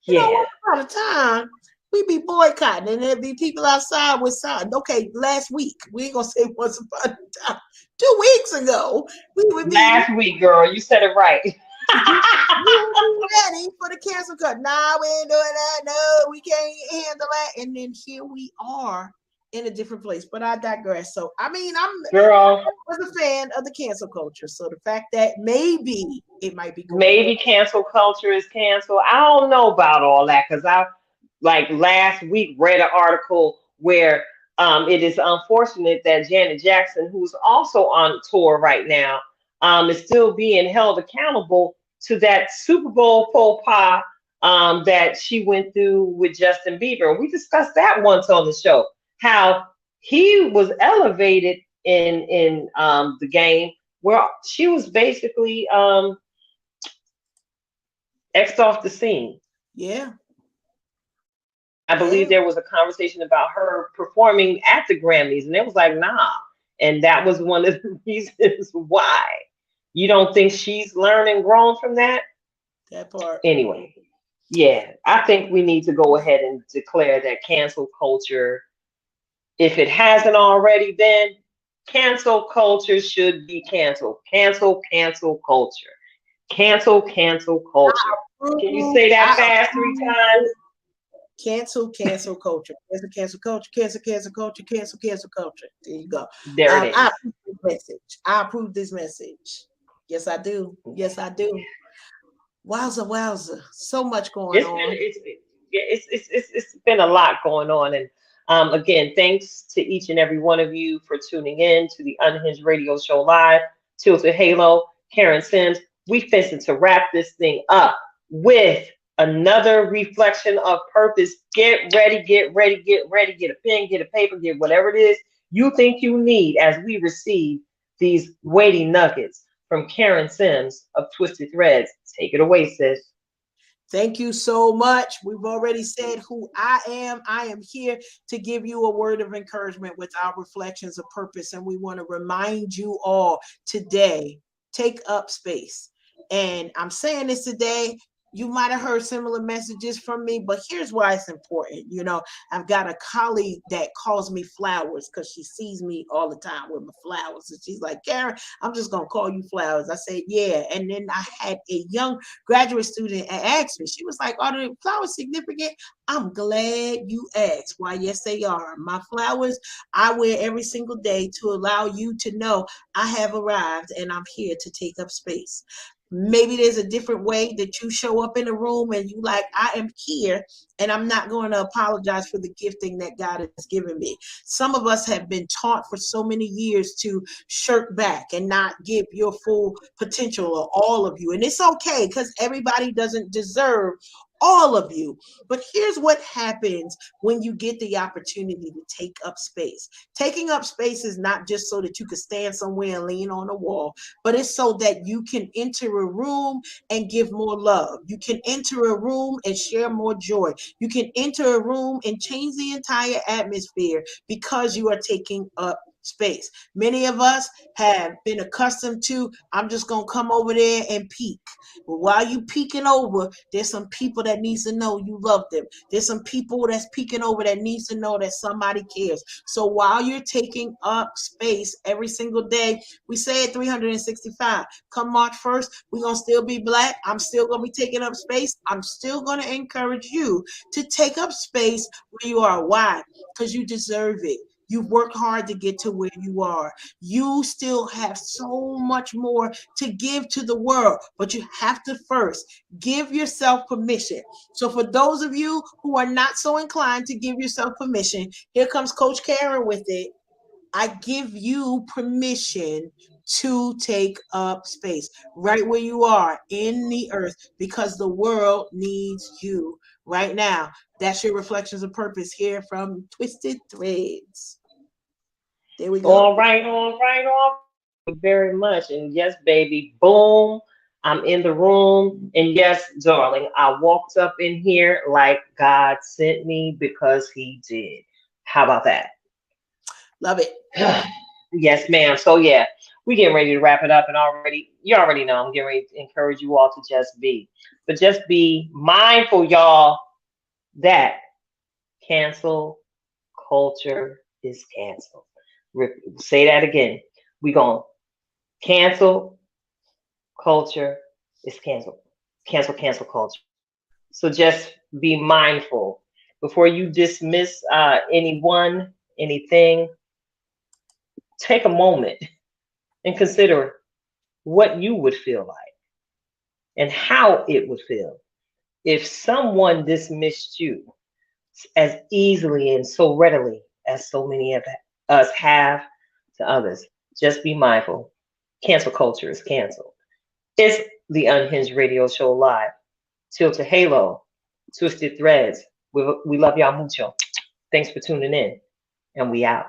Yeah. once upon a time, we be boycotting and there'd be people outside with signs. Okay, last week, we ain't gonna say once upon a time. 2 weeks ago, we would be Last week, girl, you said it right. ready for the cancel cut. Nah, we ain't doing that. No, we can't handle that. And then here we are in a different place. But I digress. So I Girl, was a fan of the cancel culture. So the fact that maybe it might be going maybe cancel culture is canceled. I don't know about all that because I like last week read an article where it is unfortunate that Janet Jackson, who's also on tour right now, is still being held accountable to that Super Bowl faux pas that she went through with Justin Bieber. We discussed that once on the show, how he was elevated in the game where she was basically X'd off the scene. Yeah. I believe there was a conversation about her performing at the Grammys, and it was like, nah. And that was one of the reasons why. You don't think she's learned and grown from that? That part. Anyway, yeah, I think we need to go ahead and declare that cancel culture, if it hasn't already been, cancel culture should be canceled. Cancel culture. Cancel culture. Can you say that fast 3 times? Cancel culture. Cancel culture. Cancel culture. Cancel culture. There you go. There it is. I approve this message. I approve this message. Yes, I do. Yes, I do. Wowza. So much going on. It's been a lot going on. And again, thanks to each and every one of you for tuning in to the Unhinged Radio Show Live. Tilted Halo, Karen Sims. We fixing to wrap this thing up with another reflection of purpose. Get ready. Get a pen, get a paper, get whatever it is you think you need as we receive these weighty nuggets from Karen Sims of Twisted Threads. Take it away, sis. Thank you so much. We've already said who I am. I am here to give you a word of encouragement with our reflections of purpose. And we want to remind you all today, take up space. And I'm saying this today, You might have heard similar messages from me, but here's why it's important. You know, I've got a colleague that calls me Flowers because she sees me all the time with my flowers. And she's like, Karen, I'm just going to call you Flowers. I said, yeah. And then I had a young graduate student ask me, she was like, are the flowers significant? I'm glad you asked. Why, yes, they are. My flowers I wear every single day to allow you to know I have arrived and I'm here to take up space. Maybe there's a different way that you show up in a room and you like, I am here and I'm not going to apologize for the gifting that God has given me. Some of us have been taught for so many years to shirk back and not give your full potential or all of you. And it's okay because everybody doesn't deserve all of you. But here's what happens when you get the opportunity to take up space. Taking up space is not just so that you can stand somewhere and lean on a wall, but it's so that you can enter a room and give more love. You can enter a room and share more joy. You can enter a room and change the entire atmosphere because you are taking up space. Many of us have been accustomed to, I'm just going to come over there and peek. But while you peeking over, there's some people that needs to know you love them. There's some people that's peeking over that needs to know that somebody cares. So while you're taking up space every single day, we say it 365. Come March 1st, we're going to still be Black. I'm still going to be taking up space. I'm still going to encourage you to take up space where you are. Why? Because you deserve it. You've worked hard to get to where you are. You still have so much more to give to the world, but you have to first give yourself permission. So for those of you who are not so inclined to give yourself permission, here comes Coach Karen with it. I give you permission to take up space right where you are in the earth because the world needs you right now. That's your Reflections of Purpose here from Twisted Threads. There we go. All right, all right, all right. Thank you very much. And yes, baby, boom. I'm in the room. And yes, darling, I walked up in here like God sent me because he did. How about that? Love it. Yes, ma'am. So yeah, we getting ready to wrap it up, and already you already know I'm getting ready to encourage you all to just be, but just be mindful, y'all, that cancel culture is canceled. Say that again. We gonna cancel culture is canceled. Cancel culture. So just be mindful before you dismiss anyone, anything. Take a moment and consider what you would feel like and how it would feel if someone dismissed you as easily and so readily as so many of us have to others. Just be mindful. Cancel culture is canceled. It's the Unhinged Radio Show live. Tilted Halo, Twisted Threads. We love y'all mucho. Thanks for tuning in, and we out.